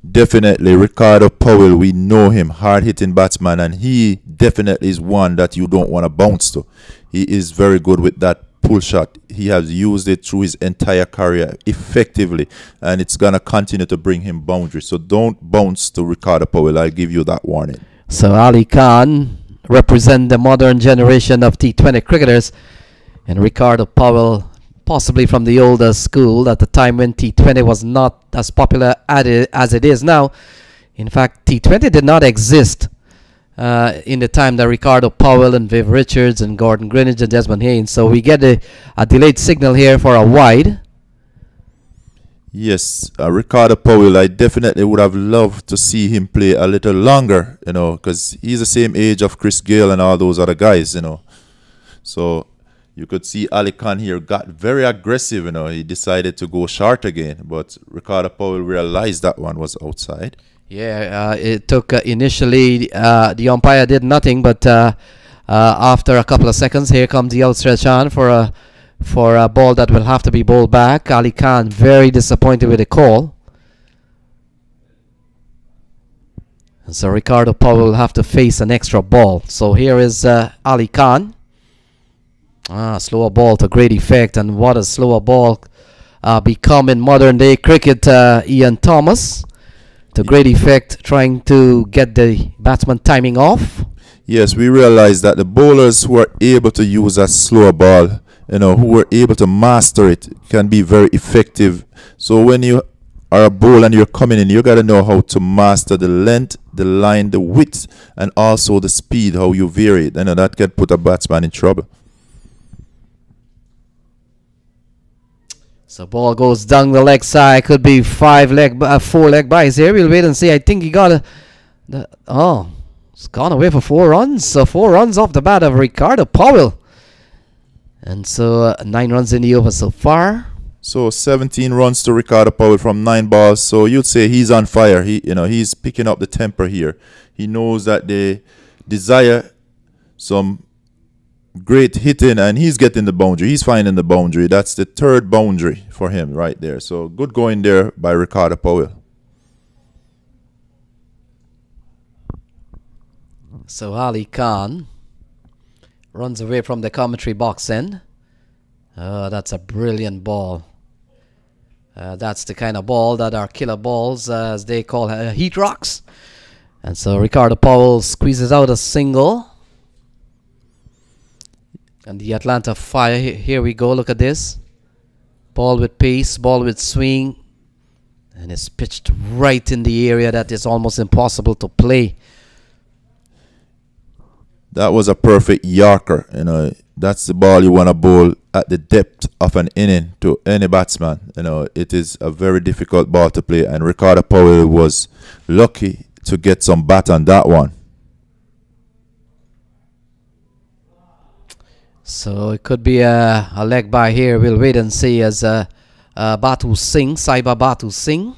Definitely, Ricardo Powell, we know him, hard-hitting batsman, and he definitely is one that you don't want to bounce to. He is very good with that pull shot. He has used it through his entire career effectively, and it's going to continue to bring him boundaries. So don't bounce to Ricardo Powell. I'll give you that warning. So Ali Khan represent the modern generation of T20 cricketers, and Ricardo Powell possibly from the older school at the time when T20 was not as popular as it is now. In fact, T20 did not exist in the time that Ricardo Powell and Viv Richards and Gordon Greenidge and Desmond Haynes. So we get a delayed signal here for a wide. Yes, Ricardo Powell, I definitely would have loved to see him play a little longer, because he's the same age of Chris Gayle and all those other guys, So you could see Ali Khan here got very aggressive, He decided to go short again, but Ricardo Powell realized that one was outside. Yeah, it took initially, the umpire did nothing, but after a couple of seconds, here comes the outstretched hand for a ball that will have to be bowled back. Ali Khan very disappointed with the call. And so Ricardo Powell will have to face an extra ball. So here is Ali Khan. Slower ball to great effect, and what a slower ball become in modern day cricket. Ian Thomas to great effect, trying to get the batsman timing off. Yes, we realize that the bowlers who are able to use that slower ball, who are able to master it, can be very effective. So when you are a bowler and you're coming in, you got to know how to master the length, the line, the width, and also the speed, how you vary it. That can put a batsman in trouble. So ball goes down the leg side. Could be 4 leg byes here. We'll wait and see. I think he got it's gone away for 4 runs. So 4 runs off the bat of Ricardo Powell. And so 9 runs in the over so far. So 17 runs to Ricardo Powell from 9 balls. So you'd say he's on fire. He's picking up the temper here. He knows that they desire some great hitting, and he's getting the boundary. He's finding the boundary. That's the 3rd boundary for him right there. So good going there by Ricardo Powell. So Ali Khan runs away from the commentary box end. That's a brilliant ball. That's the kind of ball that are killer balls, as they call heat rocks. And so Ricardo Powell squeezes out a single. And the Atlanta Fire, here we go, look at this. Ball with pace, ball with swing. And it's pitched right in the area that is almost impossible to play. That was a perfect Yorker. That's the ball you want to bowl at the depth of an inning to any batsman. It is a very difficult ball to play, and Ricardo Powell was lucky to get some bat on that one. So it could be a leg by here. We'll wait and see as Batu Singh, Saiba Batu Singh.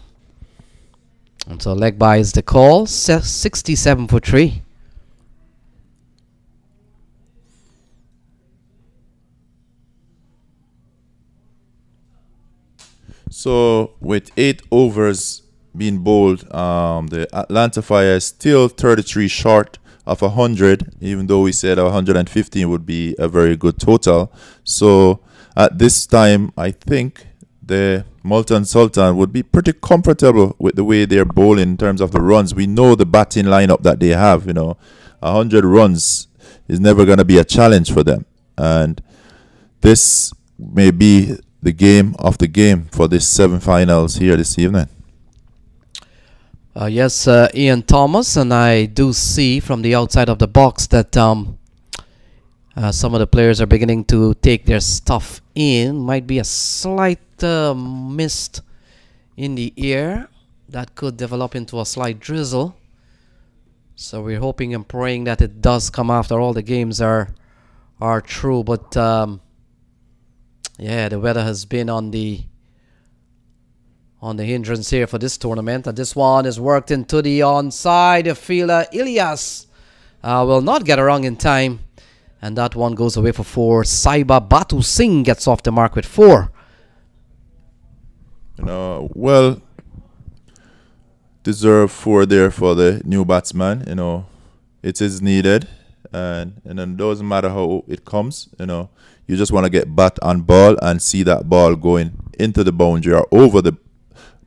And so leg by is the call. 67 for 3. So with 8 overs being bowled, the Atlanta Fire is still 33 short of 100, even though we said 115 would be a very good total. So at this time, I think the Multan Sultan would be pretty comfortable with the way they're bowling in terms of the runs. We know the batting lineup that they have. 100 runs is never going to be a challenge for them, and this may be the game of the game for this 7 finals here this evening. Yes, Ian Thomas, and I do see from the outside of the box that some of the players are beginning to take their stuff in. Might be a slight mist in the air that could develop into a slight drizzle. So we're hoping and praying that it does come after all the games are through. But yeah, the weather has been on the hindrance here for this tournament, and this one is worked into the onside fielder. Ilyas will not get around in time, and that one goes away for 4. Saiba Batu Singh gets off the mark with 4. Well deserved 4 there for the new batsman. It is needed, and it doesn't matter how it comes. You just want to get bat on ball and see that ball going into the boundary or over the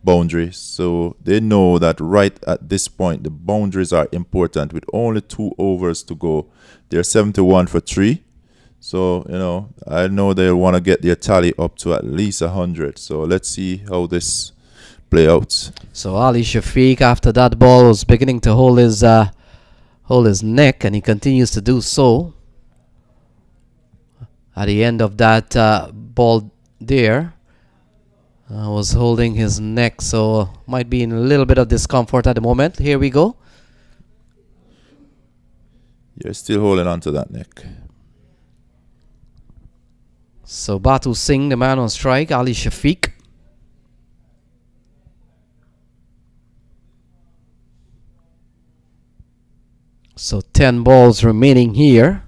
boundary. So they know that right at this point the boundaries are important. With only 2 overs to go, they're 71 for 3. So I know they'll want to get their tally up to at least 100. So let's see how this play out. So Ali Shafiq, after that ball, was beginning to hold his neck, and he continues to do so. At the end of that ball there, was holding his neck, so might be in a little bit of discomfort at the moment. Here we go. You're still holding on to that neck. So Batu Singh, the man on strike, Ali Shafiq. So 10 balls remaining here.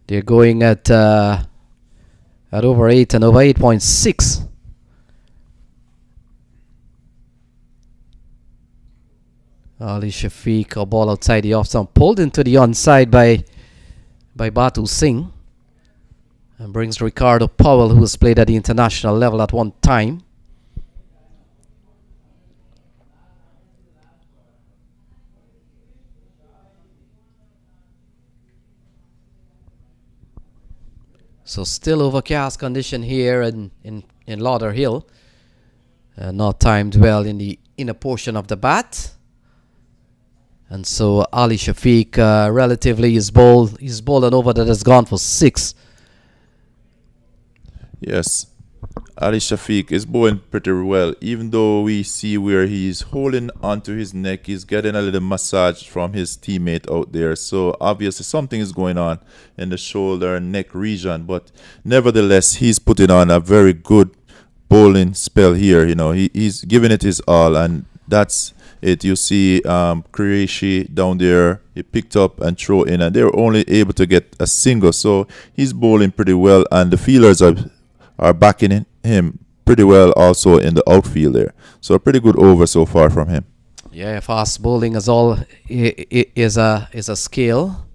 They're going at over 8 and over 8.6. Ali Shafiq, a ball outside the off stump, pulled into the onside by Batu Singh, and brings Ricardo Powell, who has played at the international level at one time. So still overcast condition here in Lauderhill. Not timed well in the inner portion of the bat. And so Ali Shafiq, relatively, he's bowled an over that has gone for 6. Yes, Ali Shafiq is bowling pretty well. Even though we see where he's holding onto his neck, he's getting a little massage from his teammate out there. So obviously something is going on in the shoulder and neck region. But nevertheless, he's putting on a very good bowling spell here. He's giving it his all, and that's it. You see Qureshi down there, he picked up and threw in, and they were only able to get a single. So he's bowling pretty well, and the fielders are backing him pretty well also in the outfield there. So a pretty good over so far from him. Yeah, fast bowling is a skill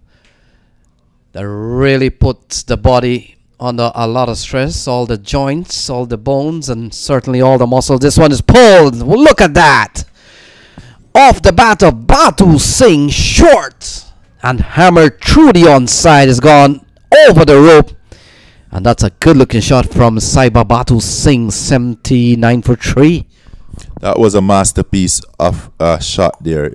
that really puts the body under a lot of stress, all the joints, all the bones, and certainly all the muscles. This one is pulled. Well, look at that. Off the bat of Batu Singh, short and hammered through the onside, has gone over the rope. And that's a good looking shot from Saiba Batu Singh, 79 for 3. That was a masterpiece of a shot there,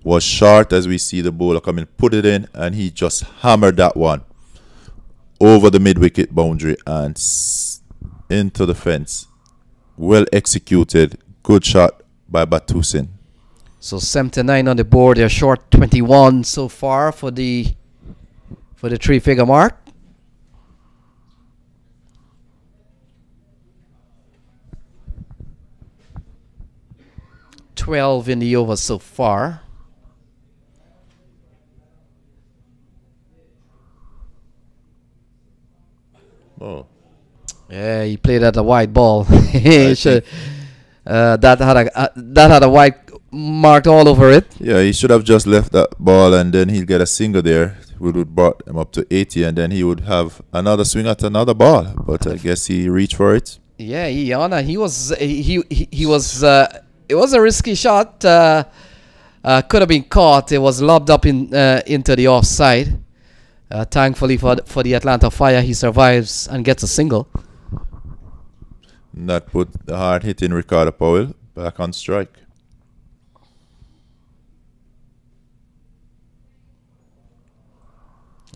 Was short as we see the bowler come in, put it in, and he just hammered that one over the mid-wicket boundary and into the fence. Well executed. Good shot by Batu Singh. So 79 on the board. They're short 21 so far for the 3-figure mark. $12 in the over so far. Oh. Yeah, he played at a wide ball. That had a white marked all over it. Yeah, he should have just left that ball, and then he'll get a single there. We would brought him up to 80, and then he would have another swing at another ball. But I guess he reached for it. Yeah, he was. It was a risky shot. Could have been caught. It was lobbed up into the offside. Thankfully for the Atlanta Fire, he survives and gets a single. And that put the hard-hitting Ricardo Powell back on strike.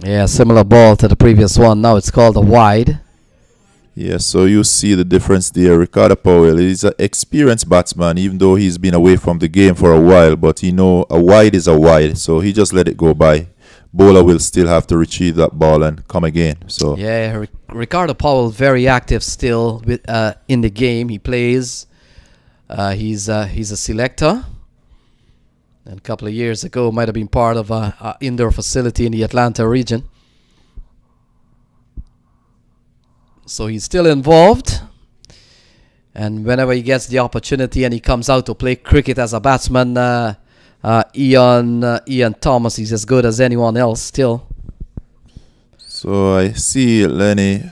Yeah, similar ball to the previous one. Now it's called a wide. Yeah, so you see the difference there. Ricardo Powell is an experienced batsman, even though he's been away from the game for a while. But he know a wide is a wide, so he just let it go by. Bowler will still have to retrieve that ball and come again. So yeah, Ricardo Powell very active still with in the game. He plays. He's a selector. And a couple of years ago, might have been part of a indoor facility in the Atlanta region. So he's still involved. And whenever he gets the opportunity and he comes out to play cricket as a batsman, Ian Thomas is as good as anyone else still. So I see Lenny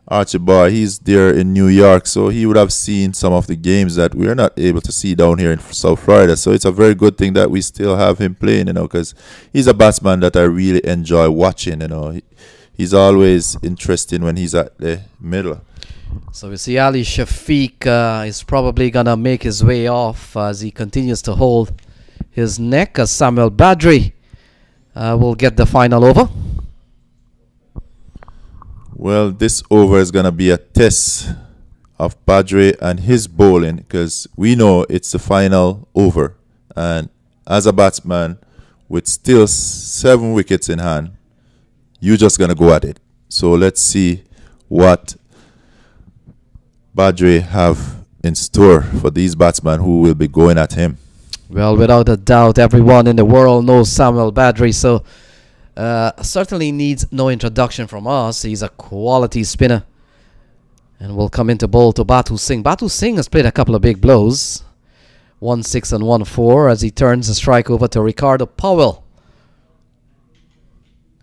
Archibald, he's there in New York, so he would have seen some of the games that we're not able to see down here in South Florida. So it's a very good thing that we still have him playing, you know, because he's a batsman that I really enjoy watching, you know. He's always interesting when he's at the middle. So we see Ali Shafiq is probably going to make his way off as he continues to hold his neck, as Samuel Badri will get the final over. Well, this over is going to be a test of Badri and his bowling, because we know it's the final over. And as a batsman with still 7 wickets in hand, you're just going to go at it. So let's see what Badri have in store for these batsmen who will be going at him. Well, without a doubt, everyone in the world knows Samuel Badri, so certainly needs no introduction from us. He's a quality spinner. And we'll come into bowl to Batu Singh. Batu Singh has played a couple of big blows. 1-6 and 1-4 as he turns the strike over to Ricardo Powell.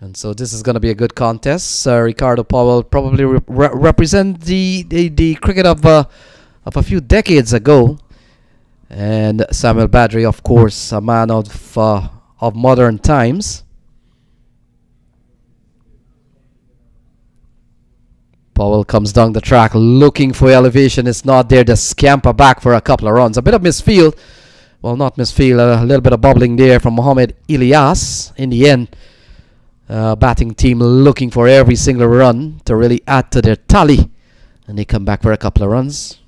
And so this is going to be a good contest. Ricardo Powell probably represent the cricket of a few decades ago. And Samuel Badri, of course, a man of modern times. Powell comes down the track looking for elevation. It's not there. The scamper back for a couple of runs. A bit of misfield. Well, not misfield. A little bit of bubbling there from Mohamed Ilyas. In the end, batting team looking for every single run to really add to their tally. And they come back for a couple of runs.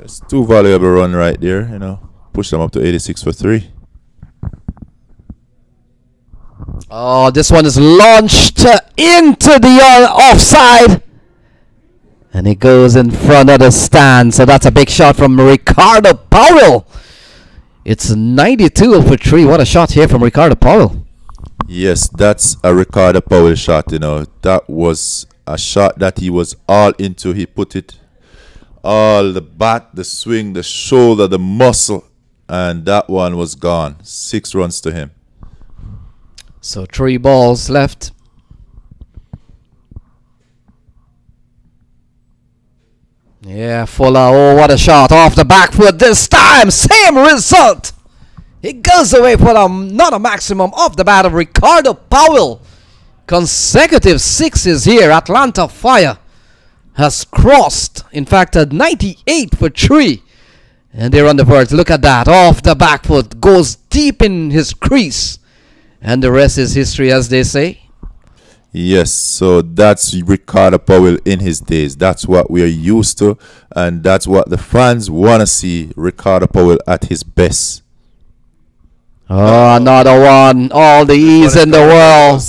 It's too valuable run right there, you know. Push them up to 86 for 3. Oh, this one is launched into the offside. And it goes in front of the stand. So that's a big shot from Ricardo Powell. It's 92 for 3. What a shot here from Ricardo Powell. Yes, that's a Ricardo Powell shot, you know. That was a shot that he was all into. He put it all, the bat, the swing, the shoulder, the muscle. And that one was gone. 6 runs to him. So 3 balls left. Yeah, Fuller. Oh, what a shot off the back foot this time. Same result. He goes away for another maximum off the bat of Ricardo Powell. Consecutive 6s here. Atlanta Fire has crossed, in fact, at 98 for 3. And they're on the verge. Look at that. Off the back foot. Goes deep in his crease. And the rest is history, as they say. Yes, so that's Ricardo Powell in his days. That's what we are used to, and that's what the fans want to see, Ricardo Powell at his best. Oh, another one. All the ease in the world.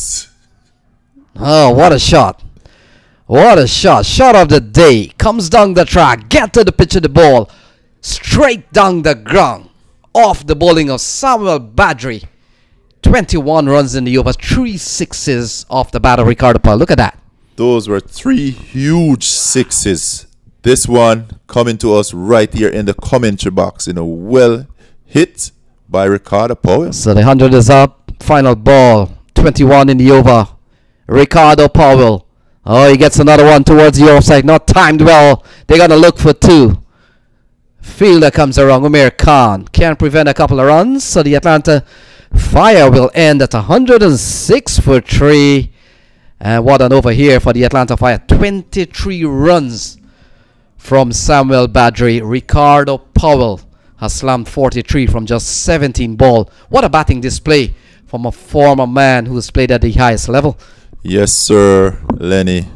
Oh, what a shot. What a shot. Shot of the day. Comes down the track. Get to the pitch of the ball. Straight down the ground. Off the bowling of Samuel Badri. 21 runs in the over, 3 6s off the bat of Ricardo Powell. Look at that. Those were 3 huge 6s. This one coming to us right here in the commentary box. You know, well hit by Ricardo Powell. So the 100 is up. Final ball. 21 in the over. Ricardo Powell. Oh, he gets another one towards the offside. Not timed well. They're going to look for 2. Fielder comes around. Umair Khan can't prevent a couple of runs. So the Atlanta Fire will end at 106 for 3. And what an over here for the Atlanta Fire. 23 runs from Samuel Badri. Ricardo Powell has slammed 43 from just 17 ball. What a batting display from a former man who has played at the highest level. Yes, sir, Lenny.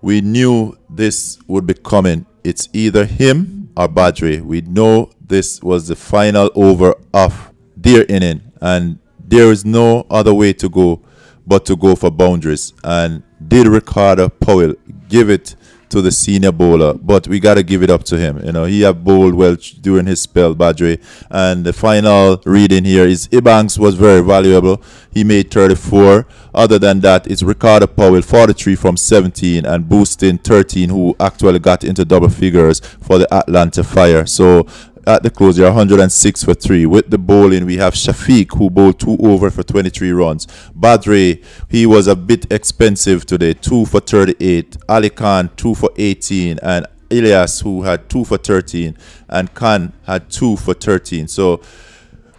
We knew this would be coming. It's either him or Badre. We know this was the final over of their inning, and there is no other way to go but to go for boundaries. And did Ricardo Powell give it to the senior bowler? But we got to give it up to him. You know, he have bowled well during his spell, Badre. And the final reading here is Ebanks was very valuable. He made 34. Other than that, it's Ricardo Powell, 43 from 17, and Boostin 13, who actually got into double figures for the Atlanta Fire. So at the close, they're 106 for 3. With the bowling, we have Shafiq, who bowled 2 over for 23 runs. Badre, he was a bit expensive today, 2 for 38. Ali Khan, 2 for 18. And Ilyas, who had 2 for 13. And Khan had 2 for 13. So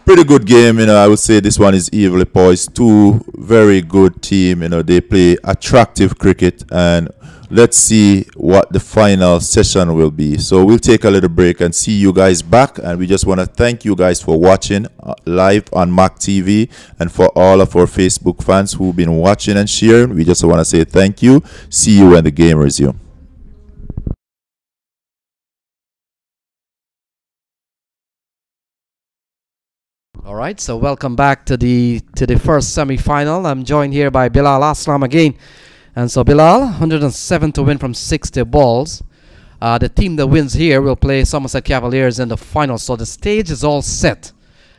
pretty good game. You know, I would say this one is evenly poised. Two very good team. You know, they play attractive cricket, and let's see what the final session will be. So we'll take a little break and see you guys back. And we just want to thank you guys for watching live on MAQ TV, and for all of our Facebook fans who've been watching and sharing. We just want to say thank you. See you when the game resumes. All right, so welcome back to the first semi-final. I'm joined here by Bilal Aslam again. And so Bilal, 107 to win from 60 balls. The team that wins here will play Somerset Cavaliers in the final. So the stage is all set,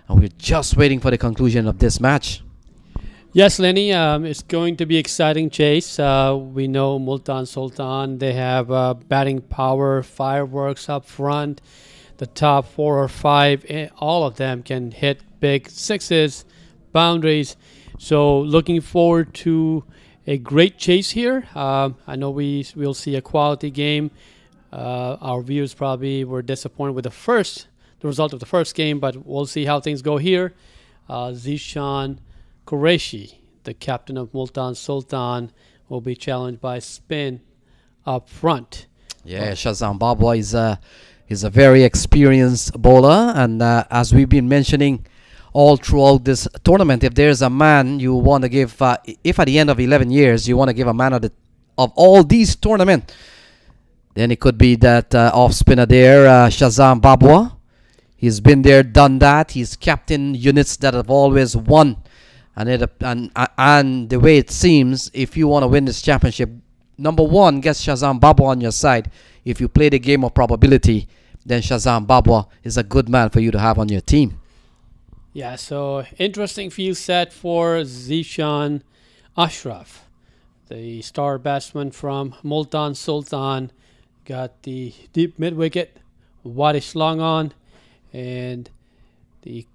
and we're just waiting for the conclusion of this match. Yes, Lenny, it's going to be exciting chase. We know Multan Sultan, they have batting power, fireworks up front. The top 4 or 5, all of them can hit big sixes, boundaries. So looking forward to a great chase here. I know we'll see a quality game. Our viewers probably were disappointed with the result of the first game, but we'll see how things go here. Zishan Qureshi, the captain of Multan Sultan, will be challenged by spin up front. Yeah, Shazam Babwa is a very experienced bowler, and as we've been mentioning all throughout this tournament, if there's a man you want to give, if at the end of 11 years you want to give a man of all these tournaments, then it could be that off spinner there, Shazam Babwa. He's been there, done that. He's captain units that have always won, and the way it seems, if you want to win this championship, number one, get Shazam Babwa on your side. If you play the game of probability, then Shazam Babwa is a good man for you to have on your team. Yeah, so interesting field set for Zishan Ashraf, the star batsman from Multan Sultan. Got the deep mid wicket, Wadish long on, and the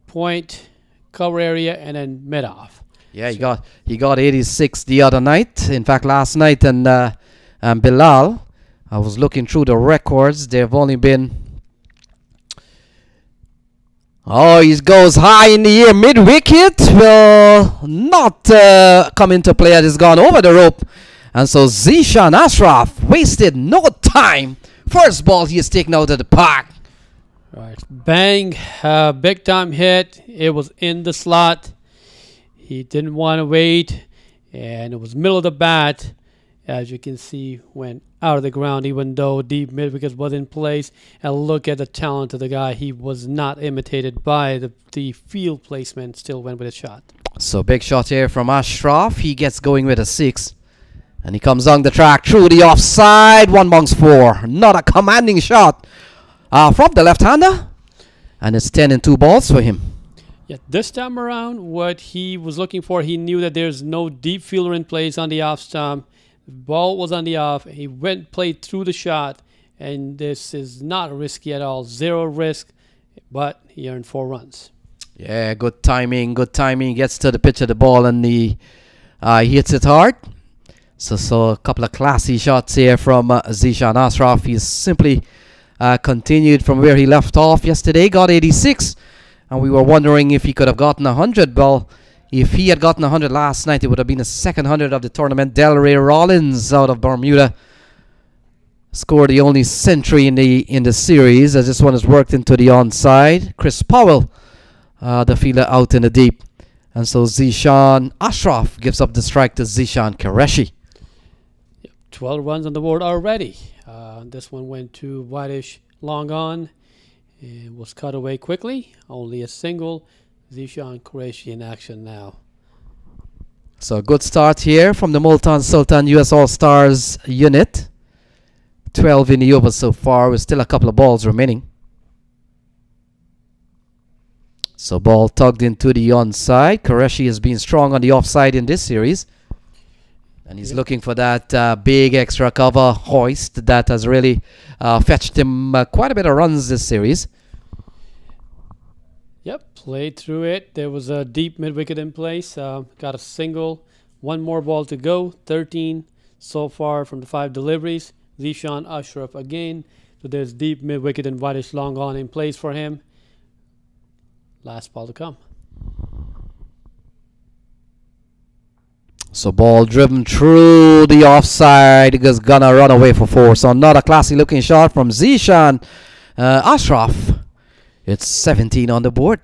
point cover area, and then mid off. Yeah, he got 86 the other night. In fact, last night, and Bilal, I was looking through the records. They've only been. Oh, he goes high in the air, mid wicket. Will not come into play. It has gone over the rope, and so Zishan Ashraf wasted no time. First ball he is taken out of the park. Right, bang, big time hit. It was in the slot. He didn't want to wait, and it was middle of the bat. As you can see, went out of the ground, even though deep mid wicket was in place. And look at the talent of the guy. He was not imitated by the field placement. Still went with a shot. So big shot here from Ashraf. He gets going with a 6. And he comes on the track through the offside. 1 bounce 4. Not a commanding shot from the left-hander. And it's 10 and 2 balls for him. Yeah, this time around, what he was looking for, he knew that there's no deep fielder in place on the off stump. The ball was on the off. He played through the shot, and this is not risky at all. 0 risk, but he earned 4 runs. Yeah, good timing. Good timing. He gets to the pitch of the ball, and he hits it hard. So a couple of classy shots here from Zishan Ashraf. He's simply continued from where he left off yesterday. Got 86, and we were wondering if he could have gotten 100. Well, if he had gotten 100 last night, it would have been the second 100 of the tournament. Delray Rollins out of Bermuda scored the only century in the series, as this one is worked into the onside. Chris Powell, the fielder, out in the deep. And so Zishan Ashraf gives up the strike to Zishan Qureshi. 12 runs on the board already. This one went to whitish long on. It was cut away quickly. Only a single. Zishan Qureshi in action now. So a good start here from the Multan Sultan US All-Stars unit. 12 in the over so far with still a couple of balls remaining. So ball tugged into the onside. Qureshi has been strong on the offside in this series. And he's looking for that big extra cover hoist that has really fetched him quite a bit of runs this series. Yep, played through it. There was a deep mid-wicket in place. Got a single. One more ball to go. 13 so far from the 5 deliveries. Zishan Ashraf again. So there's deep mid-wicket and whitish long on in place for him. Last ball to come. So ball driven through the offside. Is gonna run away for 4. So another classy looking shot from Zishan Ashraf. It's 17 on the board.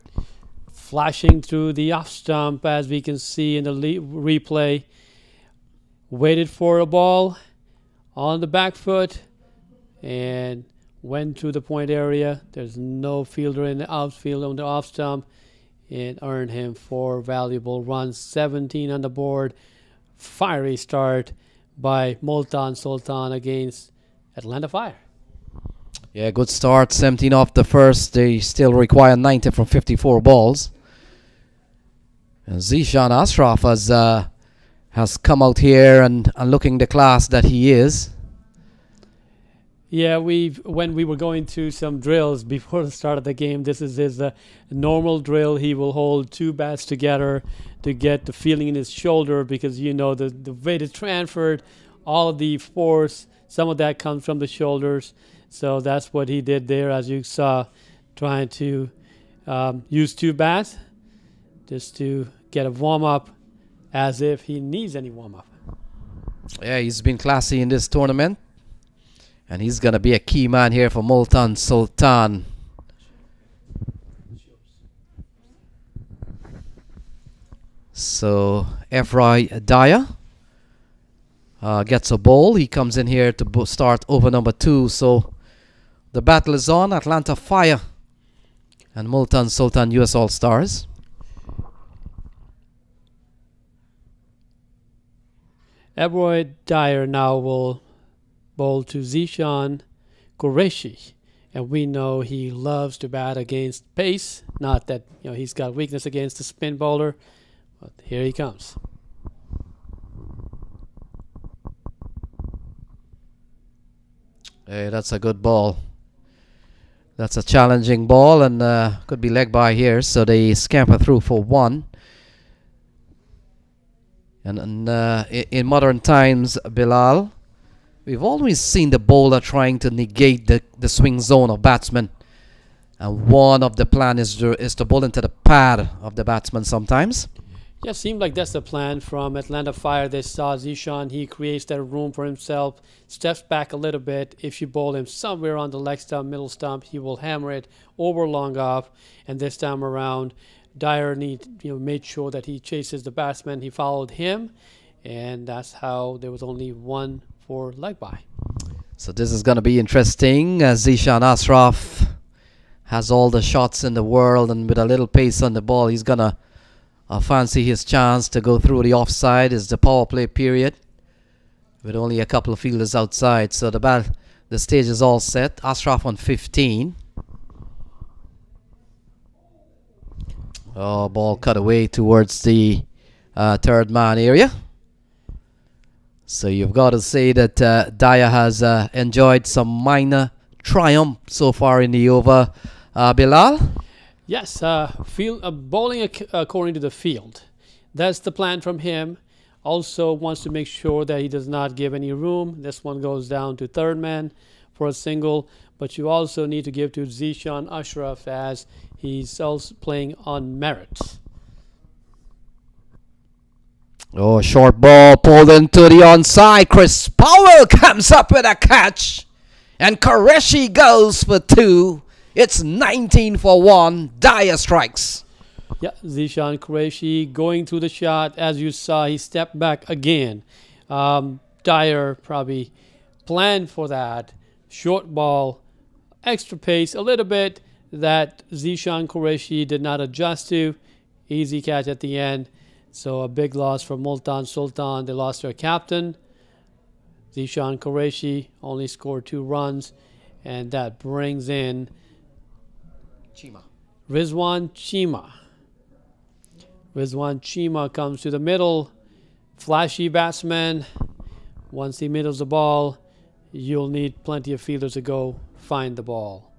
Flashing through the off stump, as we can see in the replay. Waited for a ball on the back foot and went to the point area. There's no fielder in the outfield on the off stump and earned him 4 valuable runs. 17 on the board. Fiery start by Multan Sultan against Atlanta Fire. Yeah, good start. 17 off the first. They still require 90 from 54 balls. And Zishan Ashraf has come out here and looking the class that he is. Yeah, when we were going through some drills before the start of the game, this is his normal drill. He will hold 2 bats together to get the feeling in his shoulder because, you know, the weight is transferred, all of the force, some of that comes from the shoulders. So that's what he did there, as you saw, trying to use 2 bats just to get a warm-up as if he needs any warm-up. Yeah, he's been classy in this tournament. And he's going to be a key man here for Multan Sultan. So Efroy Dyer gets a ball. He comes in here to start over number 2. So the battle is on. Atlanta Fire and Multan Sultan US All-Stars. Efroy Dyer now will bowl to Zishan Qureshi, and we know he loves to bat against pace. Not that, you know, he's got weakness against the spin bowler, but here he comes. Hey, that's a good ball. That's a challenging ball and could be leg by here, so they scamper through for 1. And in modern times, Bilal, we've always seen the bowler trying to negate the swing zone of batsmen. And one of the plan is to bowl into the pad of the batsman sometimes. Yeah, seemed like that's the plan from Atlanta Fire. They saw Zishan. He creates that room for himself, steps back a little bit. If you bowl him somewhere on the leg stump, middle stump, he will hammer it over long off. And this time around, Dyer made sure that he chases the batsman. He followed him, and that's how there was only 1 for leg by. So this is going to be interesting. Zishan Ashraf has all the shots in the world, and with a little pace on the ball, he's going to fancy his chance to go through the offside. Is the power play period with only a couple of fielders outside. So the stage is all set. Ashraf on 15. Oh, ball cut away towards the 3rd man area. So you've got to say that Dyer has enjoyed some minor triumph so far in the over. Bilal? Yes, bowling according to the field. That's the plan from him. Also wants to make sure that he does not give any room. This one goes down to 3rd man for a single. But you also need to give to Zishan Ashraf as he's also playing on merit. Oh, short ball pulled into the onside. Chris Powell comes up with a catch. And Qureshi goes for 2. It's 19 for 1. Dyer strikes. Yeah, Zishan Qureshi going through the shot. As you saw, he stepped back again. Dyer probably planned for that. Short ball, extra pace a little bit that Zishan Qureshi did not adjust to. Easy catch at the end. So a big loss for Multan Sultan. They lost their captain. Zishan Qureshi only scored 2 runs. And that brings in Rizwan Chima. Rizwan Chima comes to the middle. Flashy batsman. Once he middles the ball, you'll need plenty of fielders to go find the ball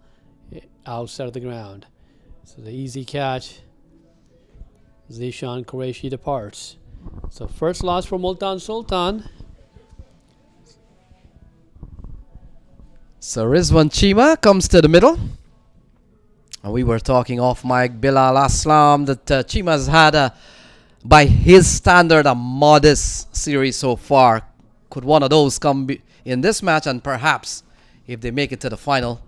outside of the ground. So the easy catch. Zishan Qureshi departs. So first loss for Multan Sultan. So Rizwan Chima comes to the middle. And we were talking off mic, Bilal Aslam, that Chima's had, by his standard, a modest series so far. Could one of those come in this match? And perhaps, if they make it to the final,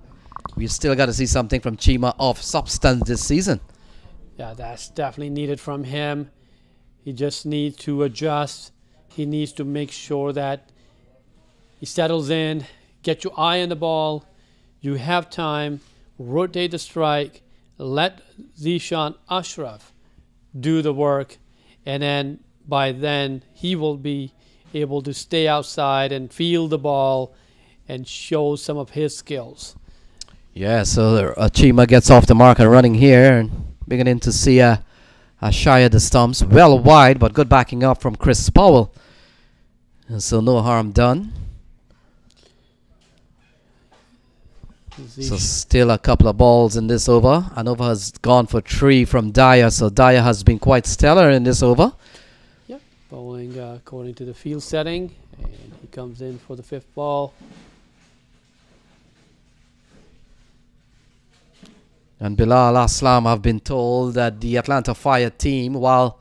we still got to see something from Chima of substance this season. Yeah, that's definitely needed from him. He just needs to adjust. He needs to make sure that he settles in, get your eye on the ball. You have time. Rotate the strike, let Zishan Ashraf do the work, and then by then he will be able to stay outside and feel the ball and show some of his skills. Yeah, so Chima gets off the mark and running here, and beginning to see a shy of the stumps, well wide, but good backing up from Chris Powell. And so no harm done. So still a couple of balls in this over. An over has gone for 3 from Dyer, so Dyer has been quite stellar in this over. Yep, bowling according to the field setting, and he comes in for the 5th ball. And Bilal Aslam have been told that the Atlanta Fire team, while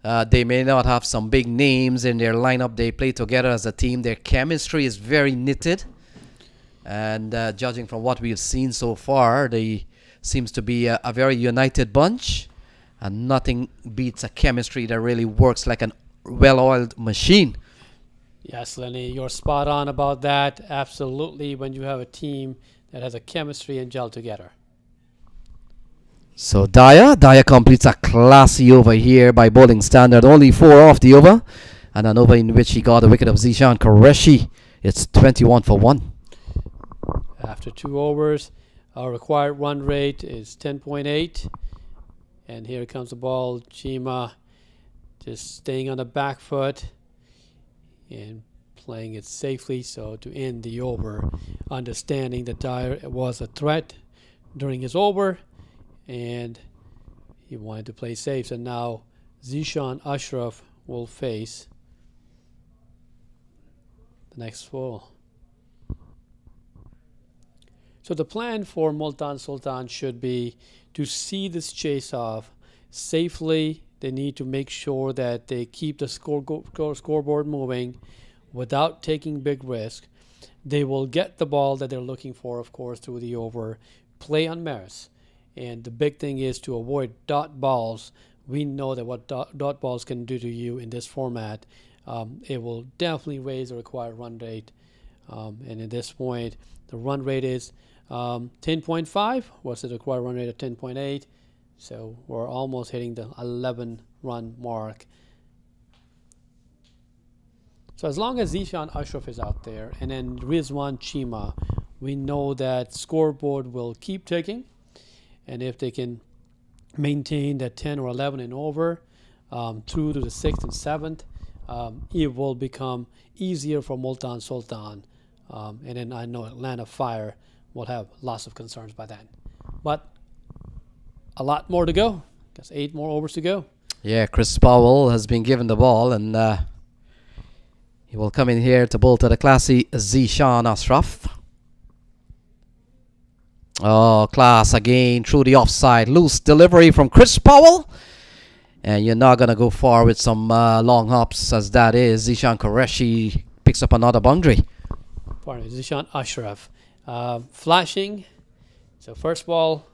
they may not have some big names in their lineup, they play together as a team. Their chemistry is very knitted. And judging from what we've seen so far, they seems to be a very united bunch. And nothing beats a chemistry that really works like a well-oiled machine. Yes, Lenny, you're spot on about that. Absolutely, when you have a team that has a chemistry and gel together. So Dyer completes a classy over here by bowling standard. Only 4 off the over. And an over in which he got a wicket of Zishan Qureshi. It's 21 for 1. After 2 overs, our required run rate is 10.8. And here comes the ball. Chima just staying on the back foot and playing it safely. So to end the over, understanding that Dyer was a threat during his over, and he wanted to play safe. So now Zishan Ashraf will face the next ball. So the plan for Multan Sultan should be to see this chase off safely. They need to make sure that they keep the scoreboard moving without taking big risk. They will get the ball that they're looking for, of course, through the over. Play on merits. And the big thing is to avoid dot balls. We know that what dot balls can do to you in this format. It will definitely raise the required run rate. And at this point, the run rate is 10.5. What's the required run rate of 10.8? So we're almost hitting the 11 run mark. So as long as Zishan Ashraf is out there and then Rizwan Chima, we know that scoreboard will keep ticking. And if they can maintain that 10 or 11 and over through to the 6th and 7th, it will become easier for Multan Sultan. And then I know Atlanta Fire will have lots of concerns by then. But a lot more to go. Just 8 more overs to go. Yeah, Chris Powell has been given the ball, and he will come in here to bowl to the classy Zishan Ashraf. Oh, class again through the offside. Loose delivery from Chris Powell. And you're not going to go far with some long hops as that is. Zishan Qureshi picks up another boundary. Pardon me, Zishan Ashraf. Flashing. So first ball,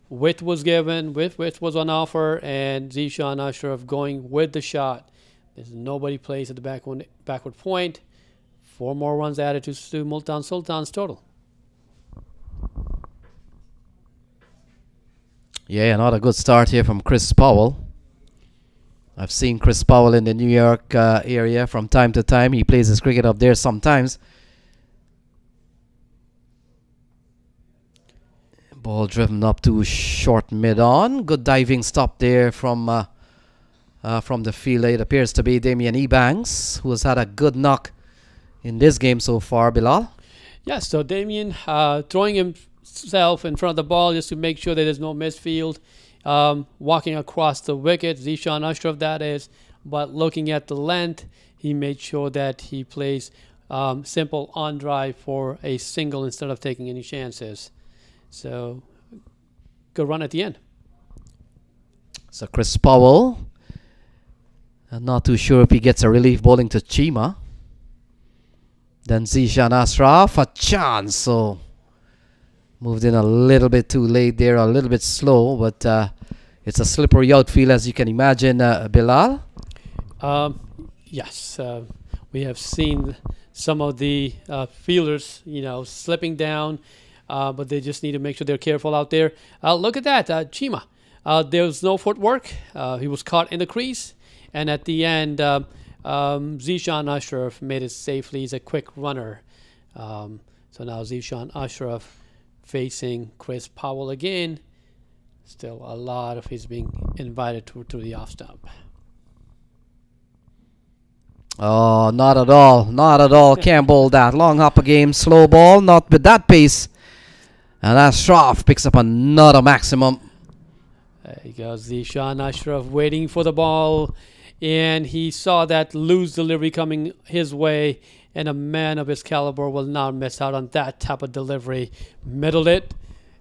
Width was given, width was on offer, and Zishan Ashraf going with the shot. There's nobody plays at the backward point. 4 more runs added to Multan Sultan's total. Yeah, another good start here from Chris Powell. I've seen Chris Powell in the New York area from time to time. He plays his cricket up there sometimes. Ball driven up to short mid-on. Good diving stop there from the fielder. It appears to be Damien Ebanks, who has had a good knock in this game so far, Bilal. Yes, so Damien throwing himself in front of the ball just to make sure that there's no misfield. Walking across the wicket, Zishan Ashraf that is, but looking at the length, he made sure that he plays simple on drive for a single instead of taking any chances. So, good run at the end. So Chris Powell, I'm not too sure if he gets a relief bowling to Chima. Then Zishan Ashraf, a chance. So moved in a little bit too late there, a little bit slow, but it's a slippery outfield as you can imagine, Bilal. Yes, we have seen some of the fielders, slipping down, but they just need to make sure they're careful out there. Look at that, Chima. There was no footwork. He was caught in the crease, and at the end, Zishan Ashraf made it safely. He's a quick runner. So now Zishan Ashraf facing Chris Powell again. Still a lot of his being invited to the off stump. Oh, not at all. Not at all. Can't bowl that. Long hopper game. Slow ball. Not with that pace. And Ashraf picks up another maximum. There he goes. Zishan Ashraf waiting for the ball. And he saw that loose delivery coming his way. And a man of his caliber will not miss out on that type of delivery. Middled it.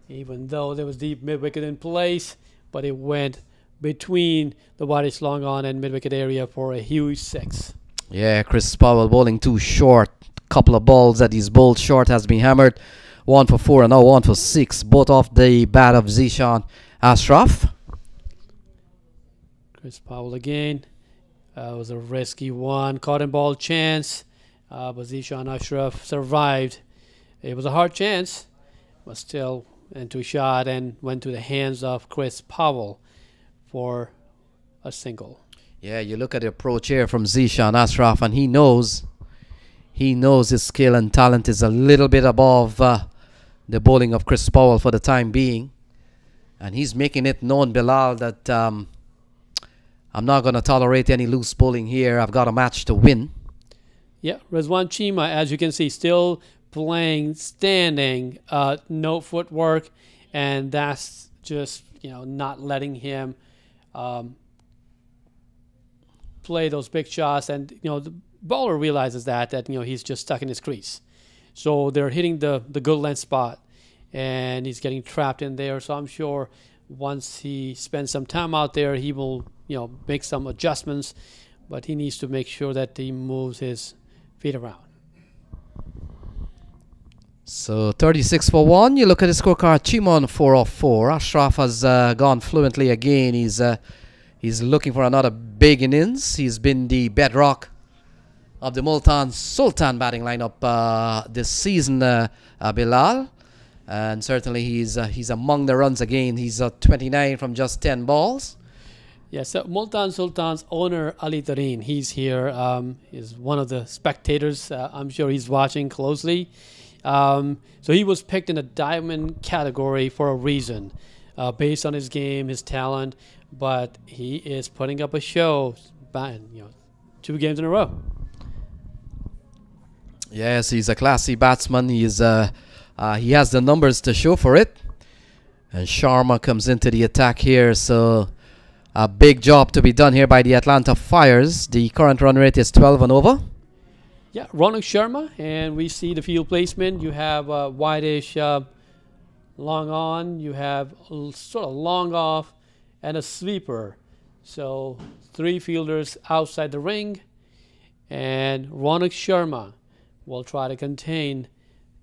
Even though there was deep mid-wicket in place. But it went between the widest long on and mid-wicket area for a huge 6. Yeah, Chris Powell bowling too short. Couple of balls that he's bowled short has been hammered. 1 for 4 and now 1 for 6. Both off the bat of Zishan Ashraf. Chris Powell again. It was a risky one. Caught in ball chance. But Zishan Ashraf survived. It was a hard chance. But still into a shot and went to the hands of Chris Powell for a single. Yeah, you look at the approach here from Zishan Ashraf and he knows his skill and talent is a little bit above the bowling of Chris Powell for the time being. And he's making it known, Bilal, that I'm not going to tolerate any loose bowling here. I've got a match to win. Yeah, Rizwan Chima, as you can see, still playing standing, no footwork, and that's just, not letting him play those big shots. And, the bowler realizes that he's just stuck in his crease. So they're hitting the good length spot, and he's getting trapped in there. So I'm sure once he spends some time out there, he will, make some adjustments, but he needs to make sure that he moves his feet around. So 36 for 1. You look at the scorecard. Chimon 4 of 4. Ashraf has gone fluently again. He's looking for another big innings. He's been the bedrock of the Multan Sultan batting lineup this season, Bilal. And certainly he's among the runs again. He's 29 from just 10 balls. Yes, so Multan Sultan's owner, Ali Tareen, he's here. He's one of the spectators. I'm sure he's watching closely. So he was picked in the diamond category for a reason, based on his game, his talent. But he is putting up a show, 2 games in a row. Yes, he's a classy batsman. He has the numbers to show for it. And Sharma comes into the attack here. So a big job to be done here by the Atlanta Fires. The current run rate is 12 and over. Yeah, Ronak Sharma, and we see the field placement. You have a wide-ish long on. You have sort of long off and a sweeper. So 3 fielders outside the ring. And Ronak Sharma will try to contain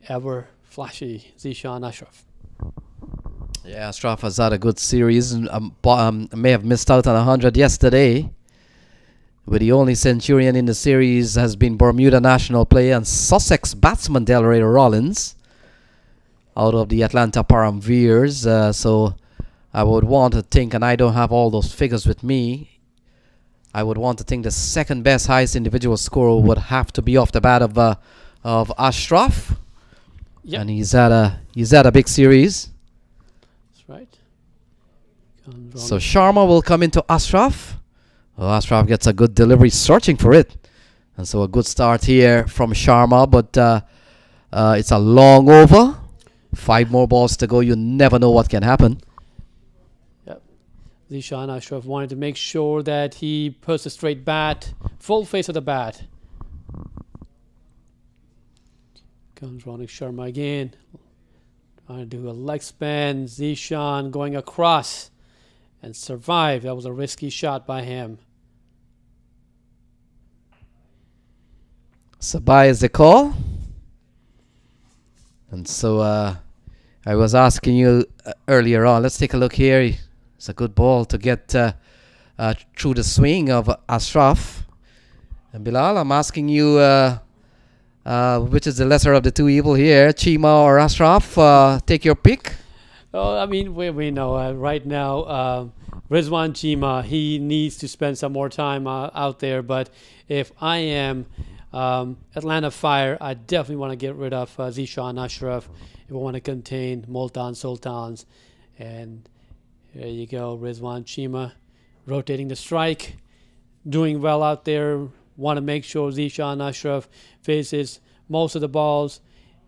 ever flashy Zishan Ashraf. Yeah, Ashraf has had a good series. May have missed out on 100 yesterday. But the only centurion in the series has been Bermuda national player and Sussex batsman Delray Rollins out of the Atlanta Paramveers. So I would want to think, and I don't have all those figures with me, I would want to think the second best highest individual scorer would have to be off the bat of Ashraf. Yep. And he's had a big series. That's right. So Sharma will come into Ashraf. Oh, Ashraf gets a good delivery, searching for it. And so a good start here from Sharma, but it's a long over. 5 more balls to go. You never know what can happen. Yep. Zishan Ashraf wanted to make sure that he puts a straight bat, full face of the bat. Comes Ronak Sharma again. Trying to do a leg spin. Zishan going across and survive. That was a risky shot by him. Sabai is the call. And so I was asking you earlier on. Let's take a look here. It's a good ball to get through the swing of Ashraf. And Bilal, I'm asking you which is the lesser of the two evil here, Chima or Ashraf? Take your pick. Oh, I mean, we know right now Rizwan Chima, he needs to spend some more time out there. But if I am Atlanta Fire, I definitely want to get rid of Zishan Ashraf if we want to contain Multan Sultans. And there you go, Rizwan Chima rotating the strike, doing well out there. Want to make sure Zishan Ashraf faces most of the balls.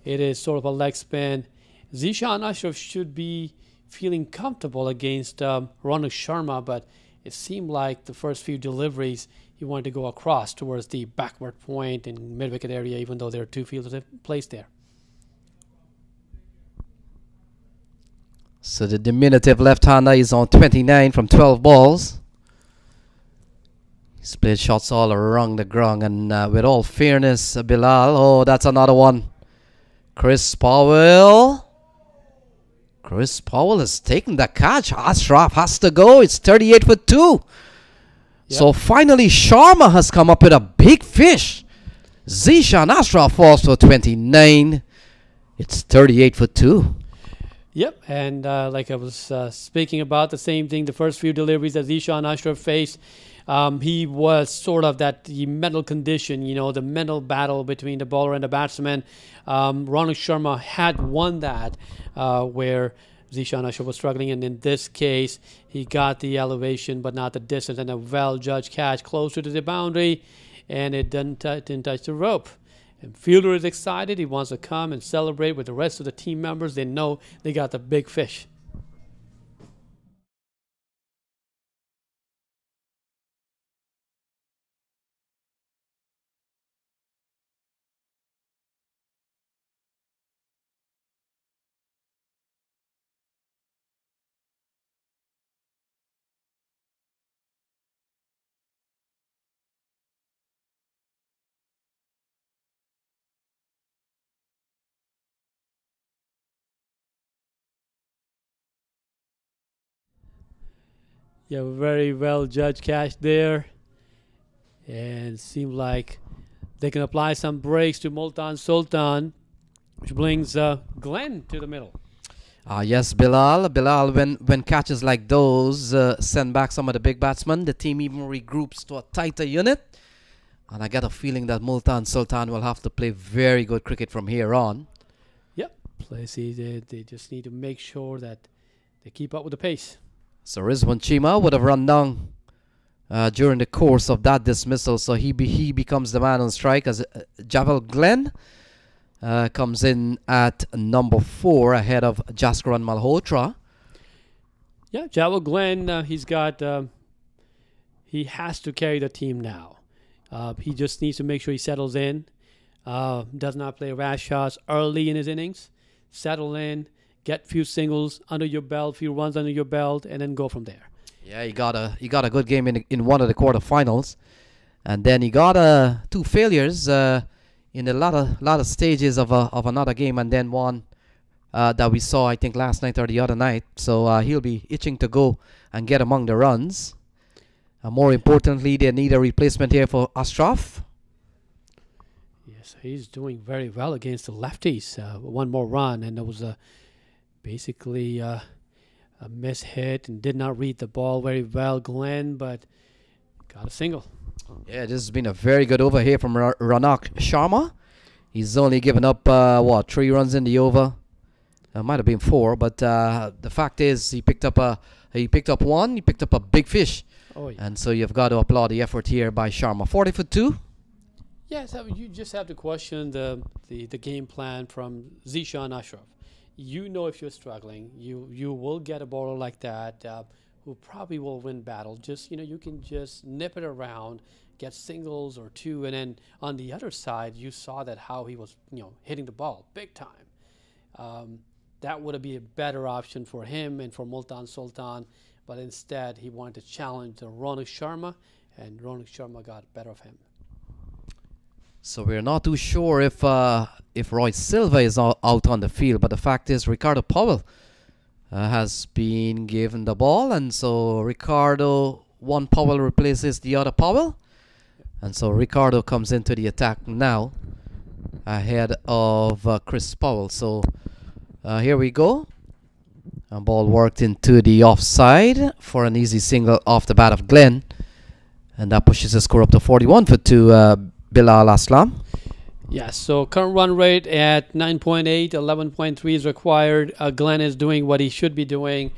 It is sort of a leg spin. Zishan Ashraf should be feeling comfortable against Ronak Sharma, but it seemed like the first few deliveries he wanted to go across towards the backward point and mid-wicket area, even though there are 2 fielders placed there. So the diminutive left-hander is on 29 from 12 balls. He's played shots all around the ground, and with all fairness, Bilal, oh, that's another one. Chris Powell has taken the catch. Ashraf has to go. It's 38 for 2. Yep. So finally, Sharma has come up with a big fish. Zishan Ashraf falls for 29. It's 38 for 2. Yep, and like I was speaking about, the same thing, the first few deliveries that Zishan Ashraf faced, he was sort of the mental condition, you know, the mental battle between the bowler and the batsman. Ronak Sharma had won that where Zishan Ashraf was struggling, and in this case, he got the elevation but not the distance, and a well-judged catch closer to the boundary, and it didn't touch the rope. And fielder is excited. He wants to come and celebrate with the rest of the team members. They know they got the big fish. Yeah, very well judged catch there. And it seemed like they can apply some breaks to Multan Sultan, which brings Glenn to the middle. Yes, Bilal, when catches like those send back some of the big batsmen, the team even regroups to a tighter unit. And I get a feeling that Multan Sultan will have to play very good cricket from here on. Yep, they just need to make sure that they keep up with the pace. So Rizwan Chima would have run down during the course of that dismissal, so he becomes the man on strike as Javel Glenn comes in at number 4 ahead of Jaskaran Malhotra. Yeah, Javel Glenn, he has to carry the team now. He just needs to make sure he settles in, does not play rash shots early in his innings, settle in, get few singles under your belt, few runs under your belt, and then go from there. Yeah, he got a good game in one of the quarterfinals, and then he got 2 failures in a lot of stages of another game, and then one that we saw, I think, last night or the other night. So he'll be itching to go and get among the runs. More importantly, they need a replacement here for Ashraf. Yes, he's doing very well against the lefties. One more run, and there was basically a miss hit and did not read the ball very well, Glenn, but got a single. Yeah, this has been a very good over here from Ranak Sharma. He's only given up, 3 runs in the over. Might have been 4, but the fact is he picked up one. He picked up a big fish. Oh, yeah. And so you've got to applaud the effort here by Sharma. 40 for 2. Yes, you just have to question the game plan from Zishan Ashraf. You know, if you're struggling, you will get a bowler like that who probably will win battle. Just, you can just nip it around, get singles or 2, and then on the other side, you saw that how he was, hitting the ball big time. That would be a better option for him and for Multan Sultan, but instead he wanted to challenge Ronak Sharma, and Ronak Sharma got better of him. So we're not too sure if Roy Silva is out on the field, but the fact is Ricardo Powell has been given the ball, and so one Powell replaces the other Powell, and so Ricardo comes into the attack now ahead of Chris Powell. So here we go. And ball worked into the offside for an easy single off the bat of Glenn, and that pushes the score up to 41 for 2. Bilal Aslam. Yes, so current run rate at 9.8, 11.3 is required. Glenn is doing what he should be doing.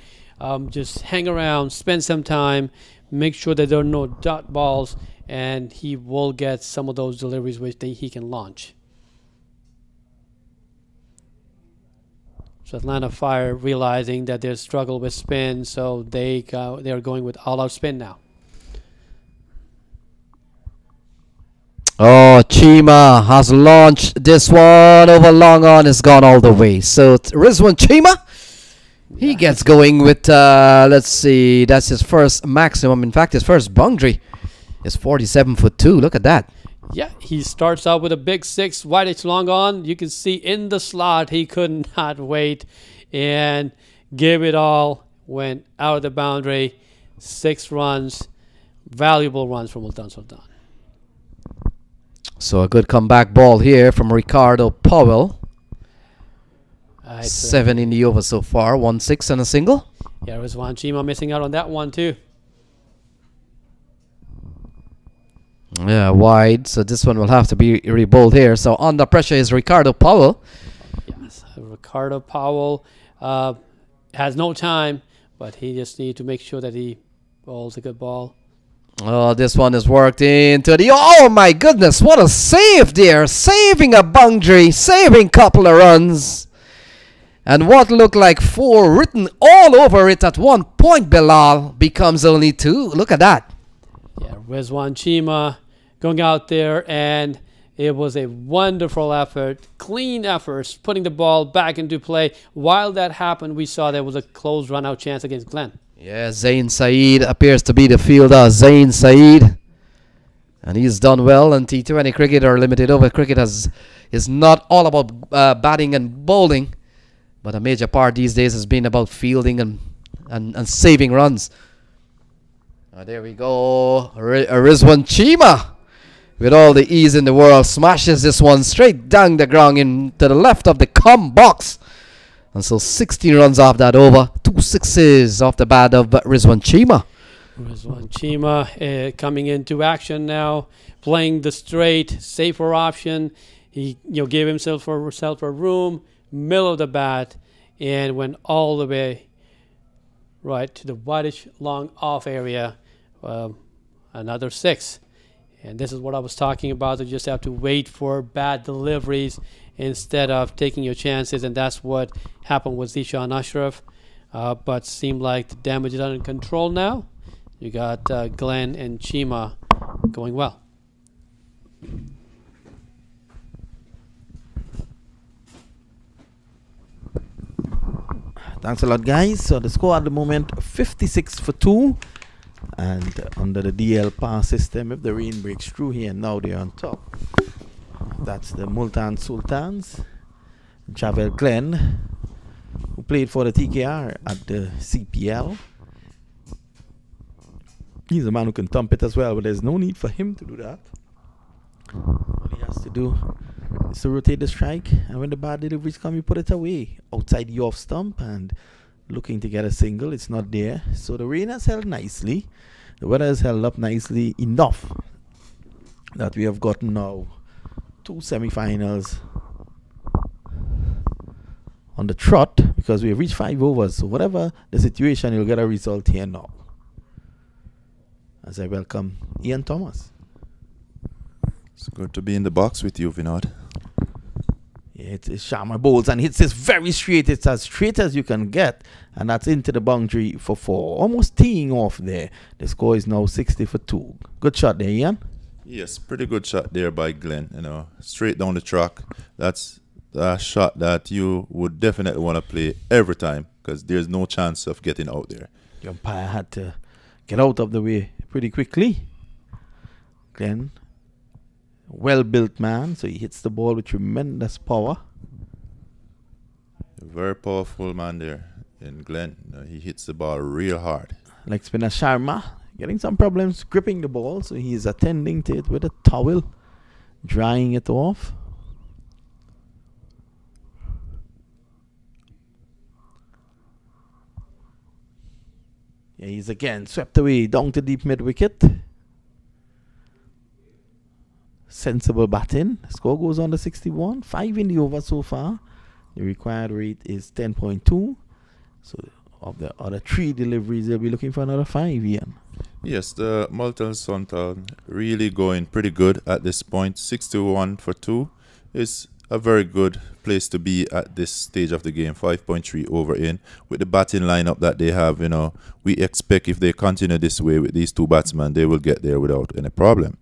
Just hang around, spend some time, make sure that there are no dot balls, and he will get some of those deliveries which he can launch. So Atlanta Fire realizing that there's struggle with spin, so they are going with all-out spin now. Oh, Chima has launched this one over long on. It's gone all the way. So Rizwan Chima, he gets going with, let's see, that's his first maximum. In fact, his first boundary is 47 for 2. Look at that. Yeah, he starts out with a big 6, wide-edge long on. You can see in the slot he could not wait and gave it all. Went out of the boundary. 6 runs, valuable runs from Multan Sultan. So a good comeback ball here from Ricardo Powell. 7 in the over so far. 1-6 and a single. Yeah, Rizwan Chima missing out on that one too. Yeah, wide. So this one will have to be rebowled here. So under pressure is Ricardo Powell. Yes, Ricardo Powell has no time, but he just needs to make sure that he bowls a good ball. Oh, this one is worked into the... Oh, my goodness. What a save there. Saving a boundary. Saving couple of runs. And what looked like 4 written all over it at one point, Bilal, becomes only 2. Look at that. Yeah, Rizwan Chima going out there, and it was a wonderful effort. Clean efforts, putting the ball back into play. While that happened, we saw there was a close run-out chance against Glenn. Yeah, Zain Saeed appears to be the fielder. Zain Saeed. And he's done well. And T20 cricket or limited over cricket is not all about batting and bowling. But a major part these days has been about fielding and saving runs. There we go. Rizwan Chima, with all the ease in the world, smashes this one straight down the ground into the left of the come box. And so 16 runs off that over. 2 6s off the bat of Rizwan Chima. Rizwan Chima coming into action now, playing the straight, safer option. He gave himself a room, middle of the bat, and went all the way right to the whitish long off area. Another 6. And this is what I was talking about. You just have to wait for bad deliveries instead of taking your chances, and that's what happened with Zishan Ashraf. But seemed like the damage is under control now. You got Glenn and Chima going well. Thanks a lot, guys. So the score at the moment 56 for 2. And under the DL pass system, if the rain breaks through here, now they're on top. That's the Multan Sultans. Javel Glen played for the TKR at the CPL. He's a man who can thump it as well, but there's no need for him to do that. All he has to do is to rotate the strike, and when the bad deliveries come, you put it away outside the off stump and looking to get a single. It's not there. So the rain has held nicely. The weather has held up nicely enough that we have gotten now 2 semi-finals on the trot, because we have reached 5 overs. So whatever the situation, you'll get a result here now. As I welcome Ian Thomas. It's good to be in the box with you, Vinod. Yeah, it's Sharma bowls and hits this very straight. It's as straight as you can get, and that's into the boundary for 4. Almost teeing off there. The score is now 60 for 2. Good shot there, Ian. Yes, pretty good shot there by Glenn. You know, straight down the track. That's a shot that you would definitely want to play every time, because there's no chance of getting out there. The umpire had to get out of the way pretty quickly. Glenn, well-built man, so he hits the ball with tremendous power. A very powerful man there in Glenn. He hits the ball real hard. Like spinner Sharma, getting some problems gripping the ball, so he's attending to it with a towel, drying it off. Yeah, he's again swept away down to deep mid wicket. Sensible batting. Score goes on to 61. 5 in the over so far. The required rate is 10.2. So of the other 3 deliveries, they'll be looking for another 5, Ian. Yes, the Multan Sultan really going pretty good at this point. 61 for 2 is a very good place to be at this stage of the game. 5.3 over in. With the batting lineup that they have, you know, we expect if they continue this way with these 2 batsmen, they will get there without any problem.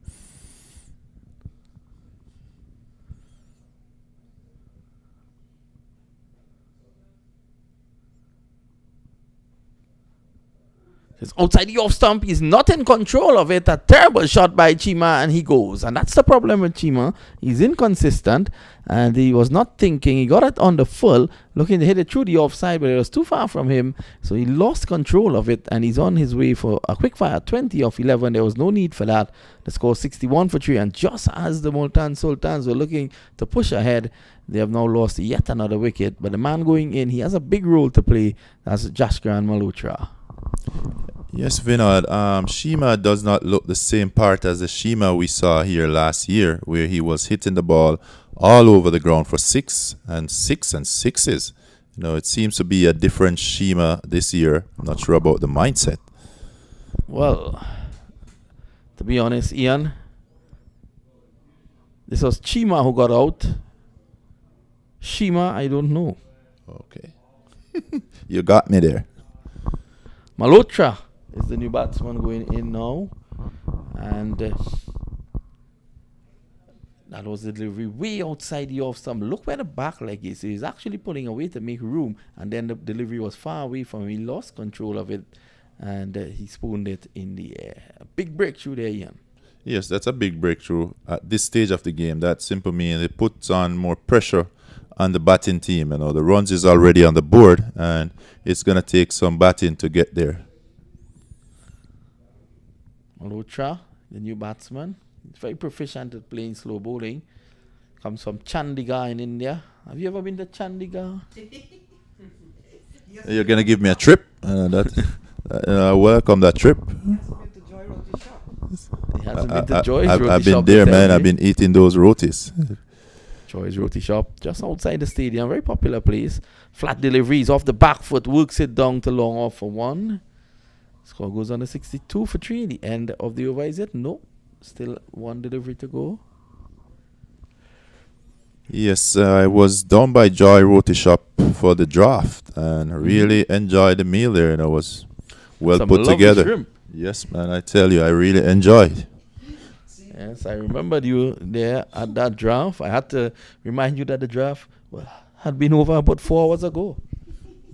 It's outside the off stump. He's not in control of it. A terrible shot by Chima, and he goes. And that's the problem with Chima. He's inconsistent, and he was not thinking. He got it on the full, looking to hit it through the offside, but it was too far from him. So he lost control of it, and he's on his way for a quick fire 20 off 11. There was no need for that. The score 61 for 3. And just as the Multan Sultans were looking to push ahead, they have now lost yet another wicket. But the man going in, he has a big role to play. That's Jaskran Malhotra. Yes, Vinod. Shima does not look the same part as the Shima we saw here last year, where he was hitting the ball all over the ground for 6 and 6 and 6s. You know, it seems to be a different Shima this year. I'm not sure about the mindset. Well, to be honest, Ian, this was Chima who got out. Shima, I don't know. Okay. You got me there. Malhotra is the new batsman going in now, and that was the delivery way outside the off stump. Look where the back leg is. He's actually pulling away to make room, and then the delivery was far away from him. He lost control of it, and he spooned it in the air. A big breakthrough there, Ian. Yes, that's a big breakthrough at this stage of the game. That simply means it puts on more pressure on the batting team. You know, the runs is already on the board, and it's going to take some batting to get there. Malhotra, the new batsman, he's very proficient at playing slow bowling. Comes from Chandigarh in India. Have you ever been to Chandigarh? You're going to give me a trip? Welcome that trip. He hasn't been to Joy's Roti I've been Shop there, man. I've been eating those rotis. Joy's Roti Shop, just outside the stadium. Very popular place. Flat deliveries off the back foot, works it down to long off for 1. Score goes on to 62 for 3. The end of the over, is it? No. Still 1 delivery to go. Yes, I was down by Joy Roti Shop for the draft and really enjoyed the meal there. And it was well Some put lovely together. Shrimp. Yes, man, I tell you, I really enjoyed. Yes, I remembered you there at that draft. I had to remind you that the draft had been over about 4 hours ago.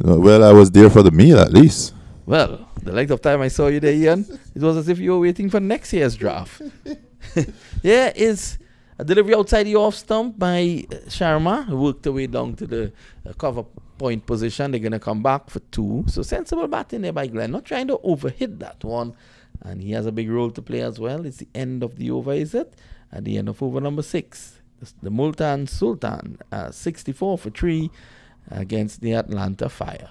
Well, I was there for the meal at least. Well, the length of time I saw you there, Ian, it was as if you were waiting for next year's draft. There is a delivery outside the off stump by Sharma, who worked her way down to the cover point position. They're going to come back for 2. So sensible batting there by Glenn. Not trying to overhit that one. And he has a big role to play as well. It's the end of the over, is it? At the end of over number 6. The Multan Sultan, 64 for 3 against the Atlanta Fire.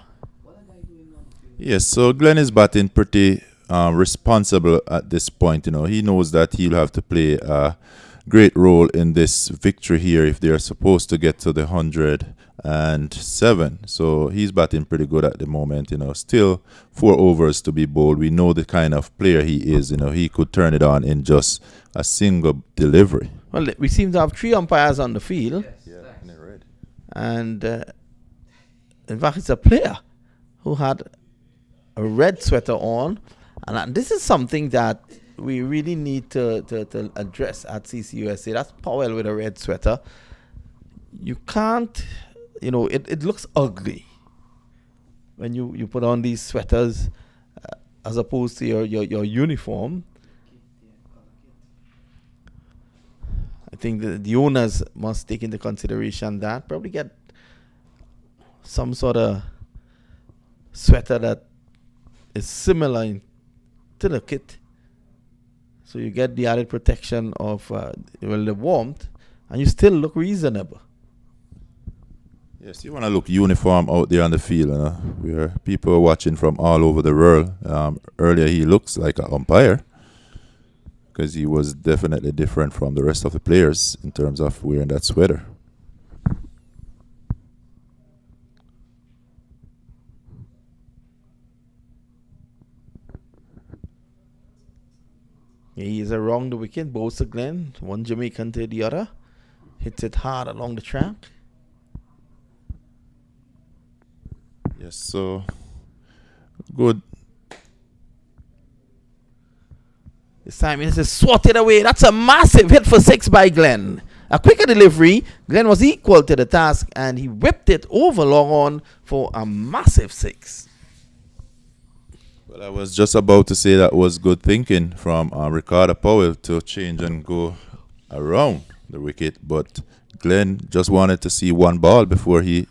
Yes, so Glenn is batting pretty responsible at this point. You know, he knows that he'll have to play a great role in this victory here if they are supposed to get to the 107. So he's batting pretty good at the moment. You know, still 4 overs to be bowled. We know the kind of player he is. You know, he could turn it on in just a single delivery. Well, we seem to have 3 umpires on the field. Yeah, and they're red. And in fact, it's a player who had a red sweater on. And this is something that we really need to address at CCUSA. That's Powell with a red sweater. You can't, you know, it looks ugly when you put on these sweaters as opposed to your uniform. I think the owners must take into consideration that. Probably get some sort of sweater that is similar to the kit. So you get the added protection of the warmth, and you still look reasonable. Yes, you want to look uniform out there on the field, where people are watching from all over the world. Earlier, he looks like an umpire because he was definitely different from the rest of the players in terms of wearing that sweater. He is around the wicket, bows to Glenn, one Jamaican to the other, hits it hard along the track. Yes, so good. This time it is swatted away. That's a massive hit for 6 by Glenn. A quicker delivery. Glenn was equal to the task and he whipped it over long on for a massive 6. Well, I was just about to say that was good thinking from Ricardo Powell to change and go around the wicket, but Glenn just wanted to see one ball before he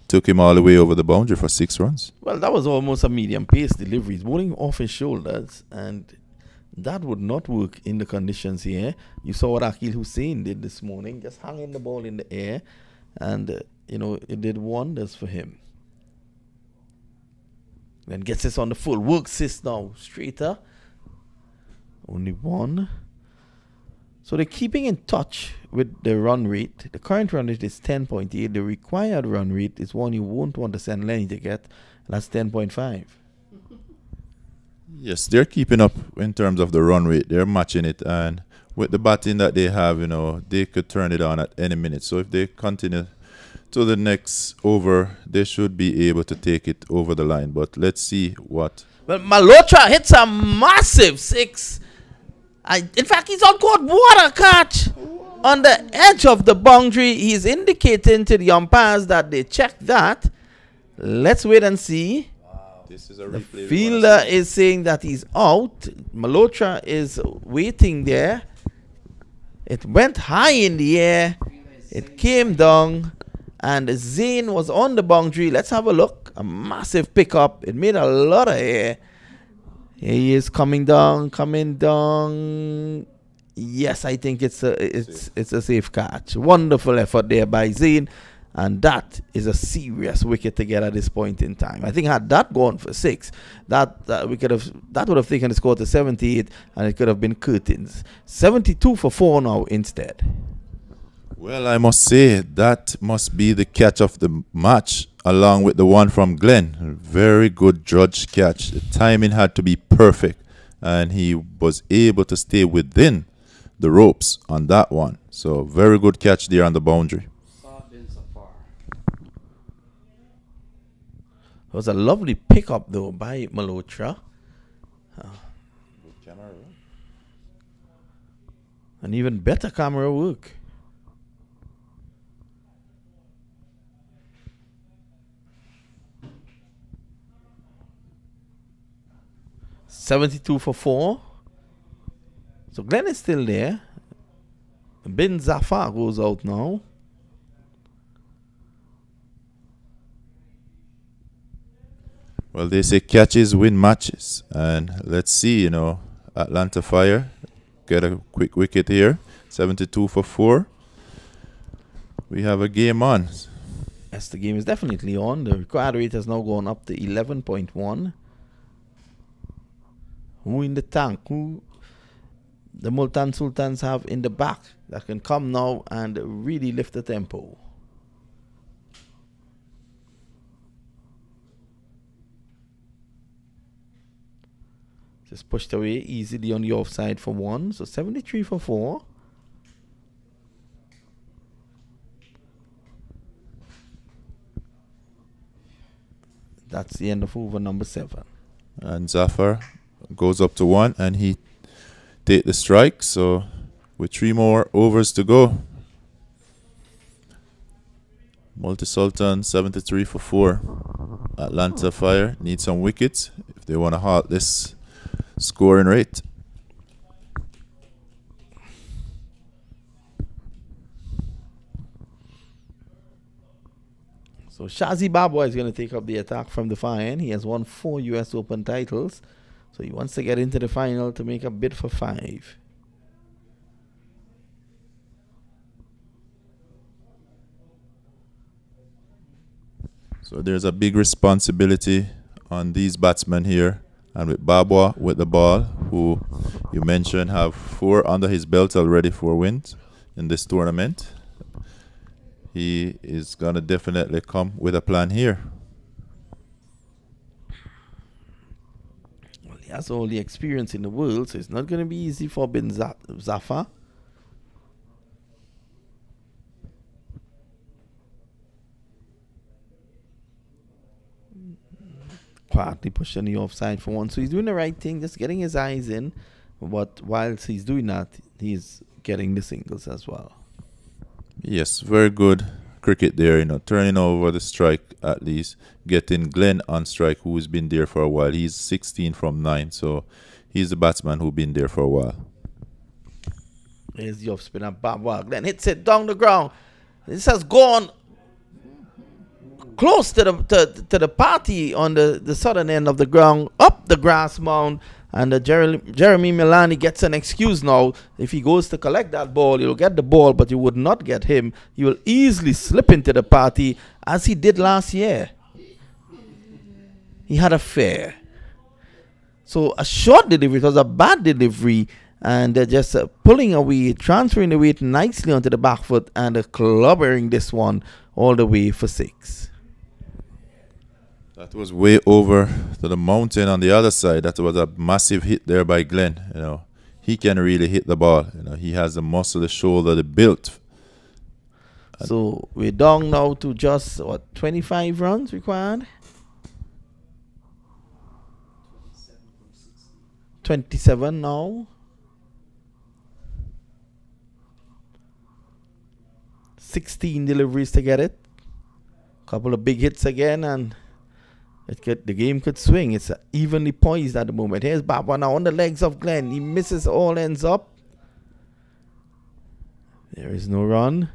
took him all the way over the boundary for 6 runs. Well, that was almost a medium pace delivery. He's bowling off his shoulders, and that would not work in the conditions here. You saw what Akil Hussain did this morning, just hanging the ball in the air, and you know, it did wonders for him. Then gets this on the full. Works this now straighter. Only 1. So they're keeping in touch with the run rate. The current run rate is 10.8. The required run rate is one you won't want to send Lenny to get. That's 10.5. Yes, they're keeping up in terms of the run rate. They're matching it. And with the batting that they have, you know, they could turn it on at any minute. So if they continue to the next over, they should be able to take it over the line. But let's see what. Well, Malhotra hits a massive 6. In fact, he's on court. What a catch! On the edge of the boundary. He's indicating to the umpires that they checked that. Let's wait and see. Wow. This is a the replay. fielder is saying that he's out. Malhotra is waiting there. It went high in the air. It came down. And Zayn was on the boundary. Let's have a look. A massive pickup. It made a lot of air. Here he is coming down, Yes, I think it's a safe catch. Wonderful effort there by Zayn. And that is a serious wicket to get at this point in time. I think had that gone for 6, that would have taken the score to 78, and it could have been curtains. 72 for 4 now instead. Well, I must say that must be the catch of the match, along with the one from Glenn. Very good judge catch. The timing had to be perfect, and he was able to stay within the ropes on that one. So very good catch there on the boundary. It was a lovely pickup though by Malhotra. And even better camera work. $72 for 4. So Glenn is still there. Bin Zafar goes out now. Well, they say catches win matches, and let's see, you know, Atlanta Fire get a quick wicket here, 72 for 4. We have a game on. Yes, the game is definitely on. The required rate has now gone up to 11.1. Who in the tank? Who the Multan Sultans have in the back that can come now and really lift the tempo? Just pushed away easily on the offside for 1. So 73 for 4. That's the end of over number 7. And Zafar goes up to 1, and he take the strike. So with 3 more overs to go, Sultan 73 for 4. Atlanta Fire need some wickets if they want to halt this scoring rate. So Shazi Babwa is going to take up the attack from the far end. He has won 4 US Open titles. So he wants to get into the final to make a bid for 5. So there's a big responsibility on these batsmen here. And with Babwa with the ball, who you mentioned have 4 under his belt already, 4 wins in this tournament, he is going to definitely come with a plan here. Well, he has all the experience in the world, so it's not going to be easy for bin Zafar. Quietly pushing the offside for 1. So he's doing the right thing, just getting his eyes in. But whilst he's doing that, he's getting the singles as well. Yes, very good cricket there, you know, turning over the strike at least, getting Glenn on strike, who's been there for a while. He's 16 from 9, so he's the batsman who's been there for a while. There's the off spinner, Babwa. Glenn hits it down the ground. This has gone close to the party on the southern end of the ground, up the grass mound, and Jeremy Milani gets an excuse now. If he goes to collect that ball, he'll get the ball, but he would not get him. He will easily slip into the party, as he did last year. He had a fair. So a short delivery, it was a bad delivery, and they're just pulling away, transferring the weight nicely onto the back foot, and clobbering this one all the way for 6. That was way over to the mountain on the other side. That was a massive hit there by Glenn. You know, he can really hit the ball. You know, he has the muscle, the shoulder, the built. So we're down now to just, what, 25 runs required? 27 now. 16 deliveries to get it. Couple of big hits again, and the game could swing. It's evenly poised at the moment. Here's Babwa now on the legs of Glenn. He misses, all ends up. There is no run.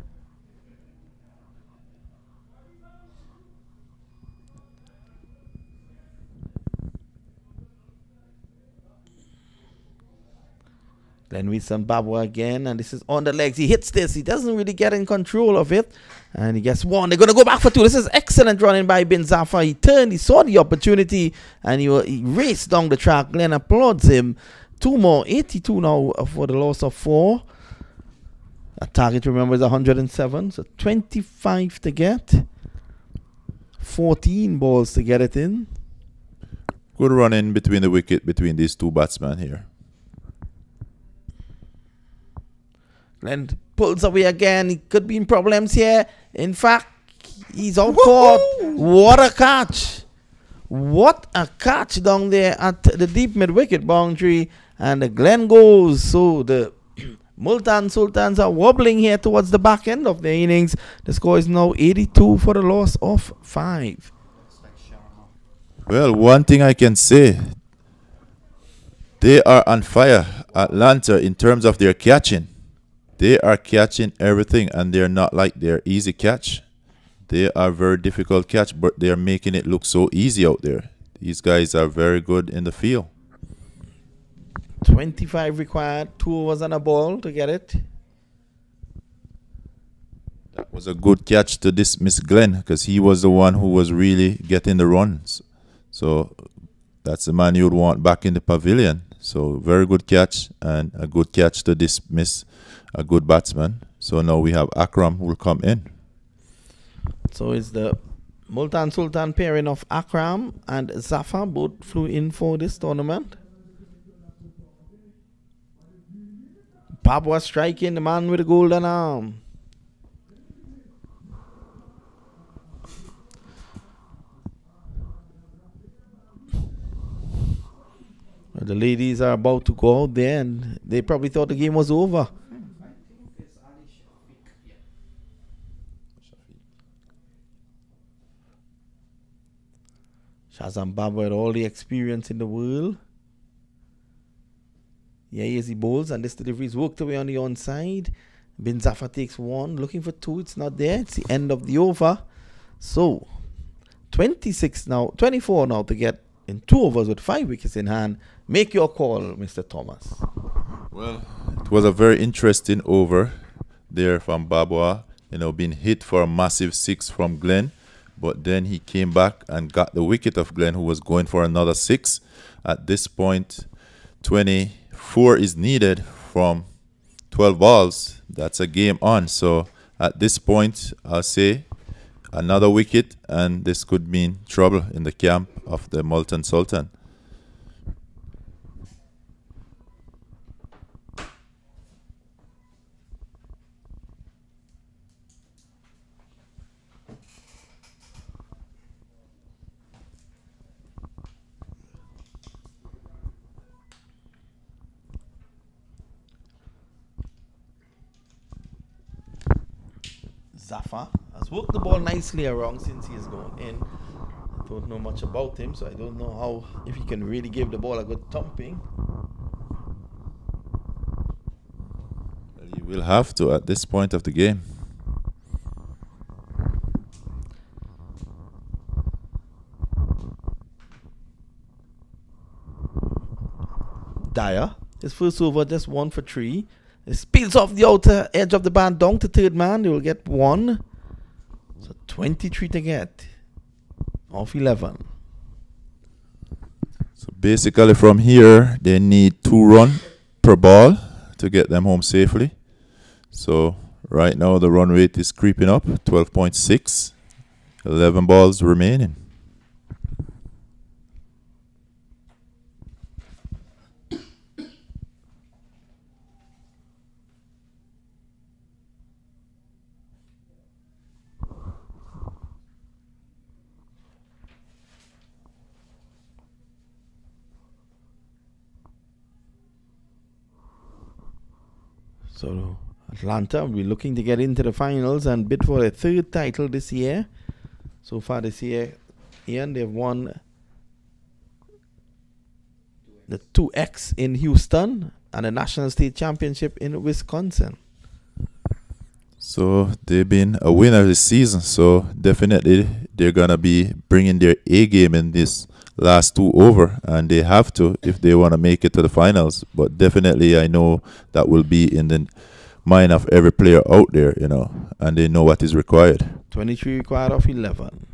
Glenn Wilson Babwa again, and this is on the legs. He hits this. He doesn't really get in control of it, and he gets 1. They're going to go back for 2. This is excellent running by bin Zafar. He turned, he saw the opportunity, and he raced down the track. Glenn applauds him. 2 more, 82 now for the loss of 4. A target, remember, is 107, so 25 to get. 14 balls to get it in. Good run in between the wicket between these 2 batsmen here. Glenn pulls away again. He could be in problems here. In fact, he's out caught. What a catch. What a catch down there at the deep mid-wicket boundary. And the Glenn goes. So the Multan Sultans are wobbling here towards the back end of their innings. The score is now 82 for the loss of 5. Well, one thing I can say, they are on fire, Atlanta, in terms of their catching. They are catching everything, and they're not like their easy catch. They are very difficult catch, but they're making it look so easy out there. these guys are very good in the field. 25 required, 2 overs and a ball to get it. That was a good catch to dismiss Glenn, because he was the one who was really getting the runs. So that's the man you'd want back in the pavilion. So very good catch, and a good catch to dismiss a good batsman. So now we have Akram who will come in. So it's the Multan Sultan pairing of Akram and Zafar, both flew in for this tournament. Babwa striking, the man with the golden arm. The ladies are about to go out there, and they probably thought the game was over. Shazam Babwa had all the experience in the world. Yeah, he bowls, and this delivery is worked away on the onside. Bin Zafar takes 1, looking for 2. It's not there. It's the end of the over. So 24 now to get in 2 overs with 5 wickets in hand. Make your call, Mr. Thomas. Well, it was a very interesting over there from Babwa, being hit for a massive 6 from Glenn. But then he came back and got the wicket of Glenn, who was going for another 6. At this point, 24 is needed from 12 balls. That's a game on. So at this point, I'll say another wicket, and this could mean trouble in the camp of the Multan Sultan. Zafar has worked the ball nicely around since he has gone in. I don't know much about him, so I don't know if he can really give the ball a good thumping. Well, you will have to at this point of the game. Dyer, his first over just 1 for 3. He speeds off the outer edge of the band down to third man. They will get 1. So 23 to get off 11. So basically from here, they need 2 runs per ball to get them home safely. So right now the run rate is creeping up, 12.6. 11 balls remaining. So Atlanta will be looking to get into the finals and bid for a 3rd title this year. So far this year, Ian, they've won the 2X in Houston and the National State Championship in Wisconsin. So they've been a winner this season. So definitely they're going to be bringing their A game in this last 2 over, and they have to if they want to make it to the finals. But definitely I know that will be in the mind of every player out there, and they know what is required. 23 required of 11.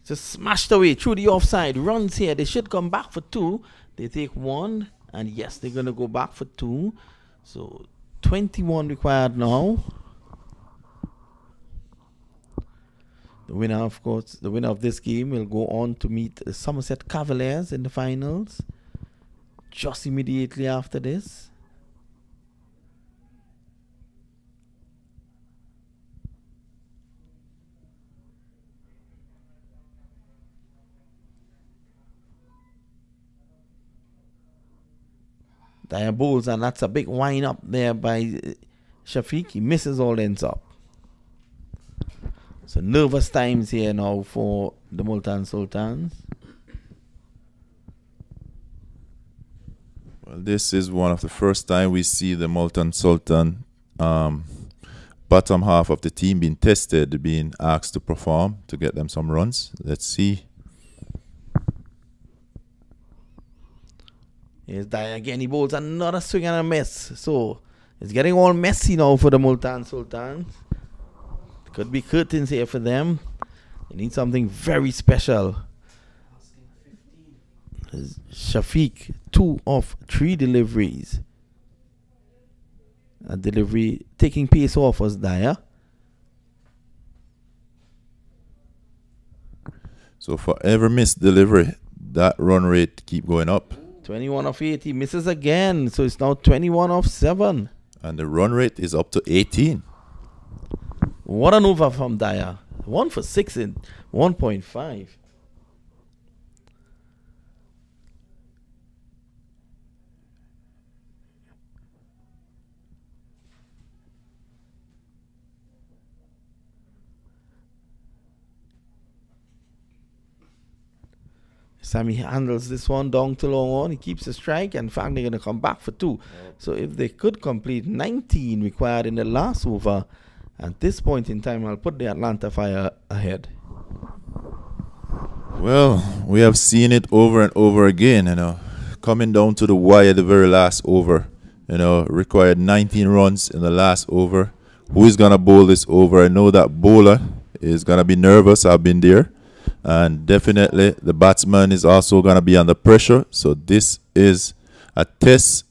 Just smashed away through the offside. Runs here. They should come back for 2. They take 1, and yes, they're going to go back for 2. So 21 required now. The winner, of course, the winner of this game will go on to meet the Somerset Cavaliers in the finals just immediately after this. Dyer bowls, and that's a big wind up there by Shafiq. He misses all ends up. So nervous times here now for the Multan Sultans. Well, this is one of the first time we see the Multan Sultan bottom half of the team being tested, being asked to perform to get them some runs. Let's see. Here's Dyer again. He bowls another swing and a miss. So it's getting all messy now for the Multan Sultans. Could be curtains here for them. They need something very special. Shafiq, 2 of 3 deliveries. A delivery taking pace off was Dyer. So for every missed delivery, that run rate keep going up. 21 of 8. He misses again. So it's now 21 of 7. And the run rate is up to 18. What an over from Dyer. 1 for 6 in 1.5. Sammy handles this one down to long on. He keeps the strike. And in fact, they're going to come back for 2. So if they could complete 19 required in the last over, at this point in time, I'll put the Atlanta Fire ahead. Well, we have seen it over and over again, you know. Coming down to the wire the very last over, you know, required 19 runs in the last over. Who is going to bowl this over? I know that bowler is going to be nervous. I've been there. And definitely the batsman is also going to be under pressure. So this is a test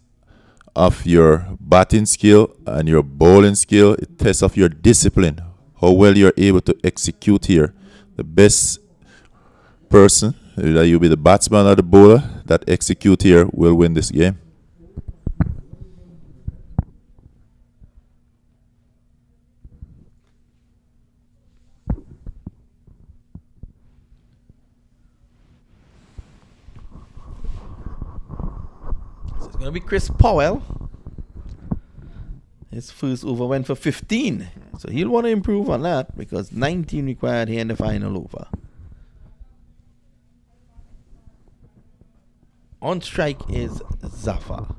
of your batting skill and your bowling skill. A test of your discipline, how well you're able to execute here. The best person, whether you be the batsman or the bowler, that execute here will win this game. It's going to be Chris Powell. His first over went for 15. So he'll want to improve on that because 19 required here in the final over. On strike is Zafar.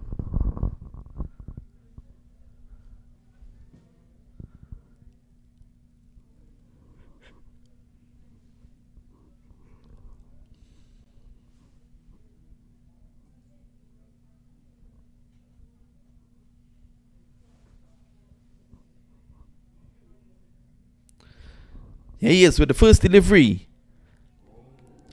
Here he is with the first delivery.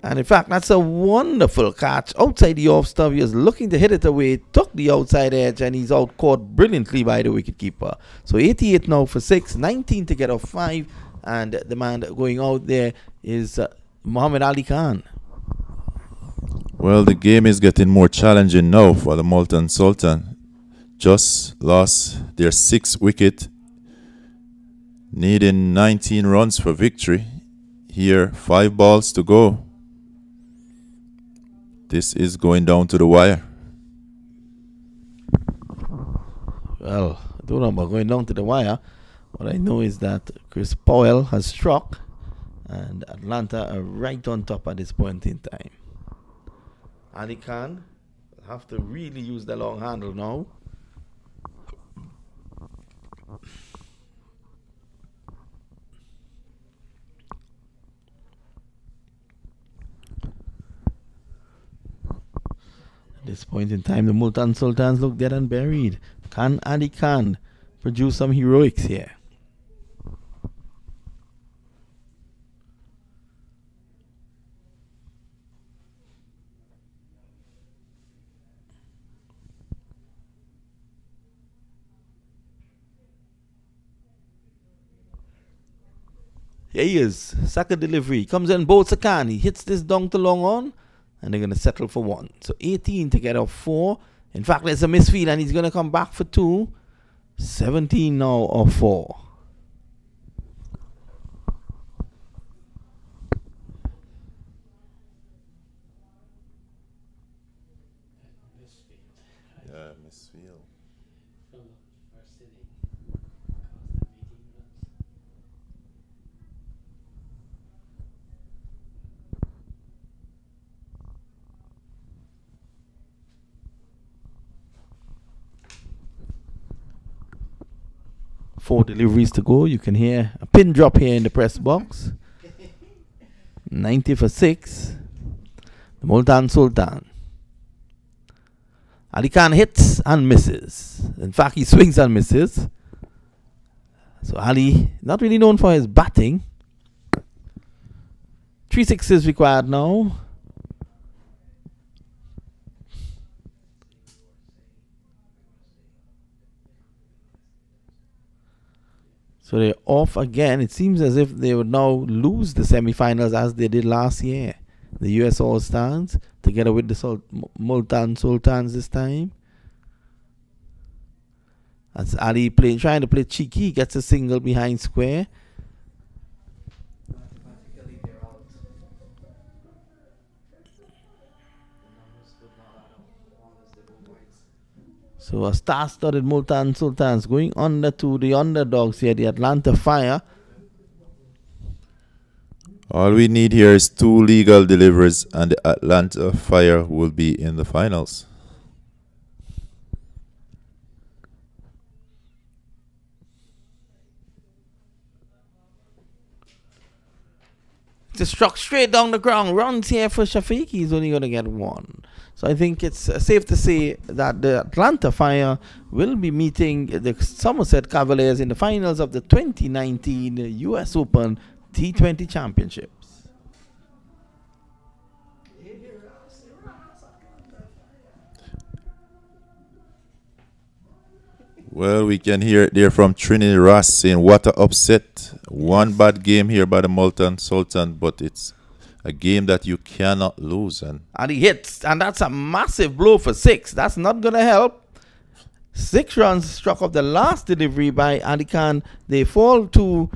And in fact, that's a wonderful catch outside the off stump. He was looking to hit it away, took the outside edge, and he's out caught brilliantly by the wicketkeeper. So 88 now for 6, 19 to get off 5, and the man going out there is Muhammad Ali Khan. Well, the game is getting more challenging now for the Multan Sultan. Just lost their 6th wicket, needing 19 runs for victory. Here, 5 balls to go. This is going down to the wire. Well, I don't know about going down to the wire. What I know is that Chris Powell has struck and Atlanta are right on top at this point in time. Ali Khan will have to really use the long handle now. At this point in time, the Multan Sultans look dead and buried. Can Ali Khan produce some heroics here? Here he is. Second delivery. Comes in, bowls a can. He hits this down to long on. And they're going to settle for 1. So 18 to get off 4. In fact, there's a misfield and he's going to come back for 2. 17 now off 4. Yeah, misfield. 4 deliveries to go. You can hear a pin drop here in the press box. 90 for 6. The Multan Sultan. Ali Khan hits and misses. In fact, he swings and misses. So Ali, not really known for his batting. 3 sixes required now. So they're off again. It seems as if they would now lose the semi-finals as they did last year. The US All-Stars together with the Multan Sultans this time. That's Ali trying to play cheeky. Gets a single behind square. So a star-studded Multan Sultans going under to the underdogs here, the Atlanta Fire. All we need here is 2 legal deliveries and the Atlanta Fire will be in the finals. Just struck straight down the ground. Runs here for Shafiq. He's only going to get 1. So I think it's safe to say that the Atlanta Fire will be meeting the Somerset Cavaliers in the finals of the 2019 US Open T20 Championships. Well, we can hear it there from Trinity Ross saying what a upset. One bad game here by the Multan Sultan, but it's a game that you cannot lose. And he hits, and that's a massive blow for 6. That's not going to help. 6 runs struck off the last delivery by Ali Khan. They fall to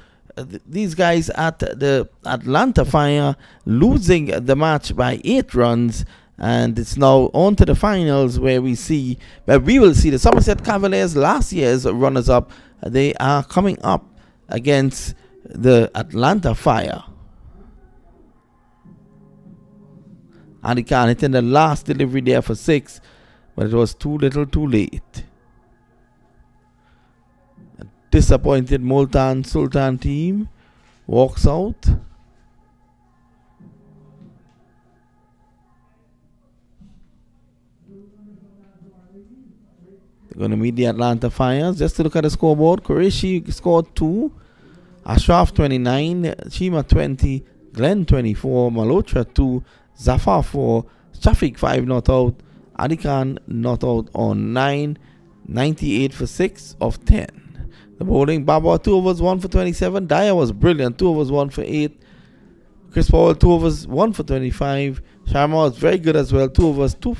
these guys at the Atlanta Fire, losing the match by 8 runs. And it's now on to the finals where we will see the Somerset Cavaliers, last year's runners-up. They are coming up against the Atlanta Fire. Ali Khan hitting the last delivery there for 6, but it was too little too late. A disappointed Multan Sultan team walks out. They're going to meet the Atlanta Fires. Just to look at the scoreboard, Qureshi scored 2, Ashraf 29, Shima 20, Glenn 24, Malotra 2, Zafar 4, Shafiq 5 not out, Ali Khan not out on 9, 98 for 6 of 10. The bowling, Baba 2 overs 1 for 27, Dyer was brilliant, 2 overs 1 for 8, Chris Powell 2 overs 1 for 25, Sharma was very good as well, 2 overs 2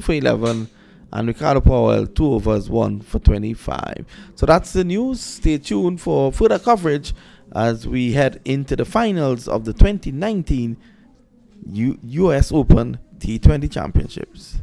for 11, and Ricardo Powell 2 overs 1 for 25. So that's the news. Stay tuned for further coverage as we head into the finals of the 2019 US Open T20 Championships.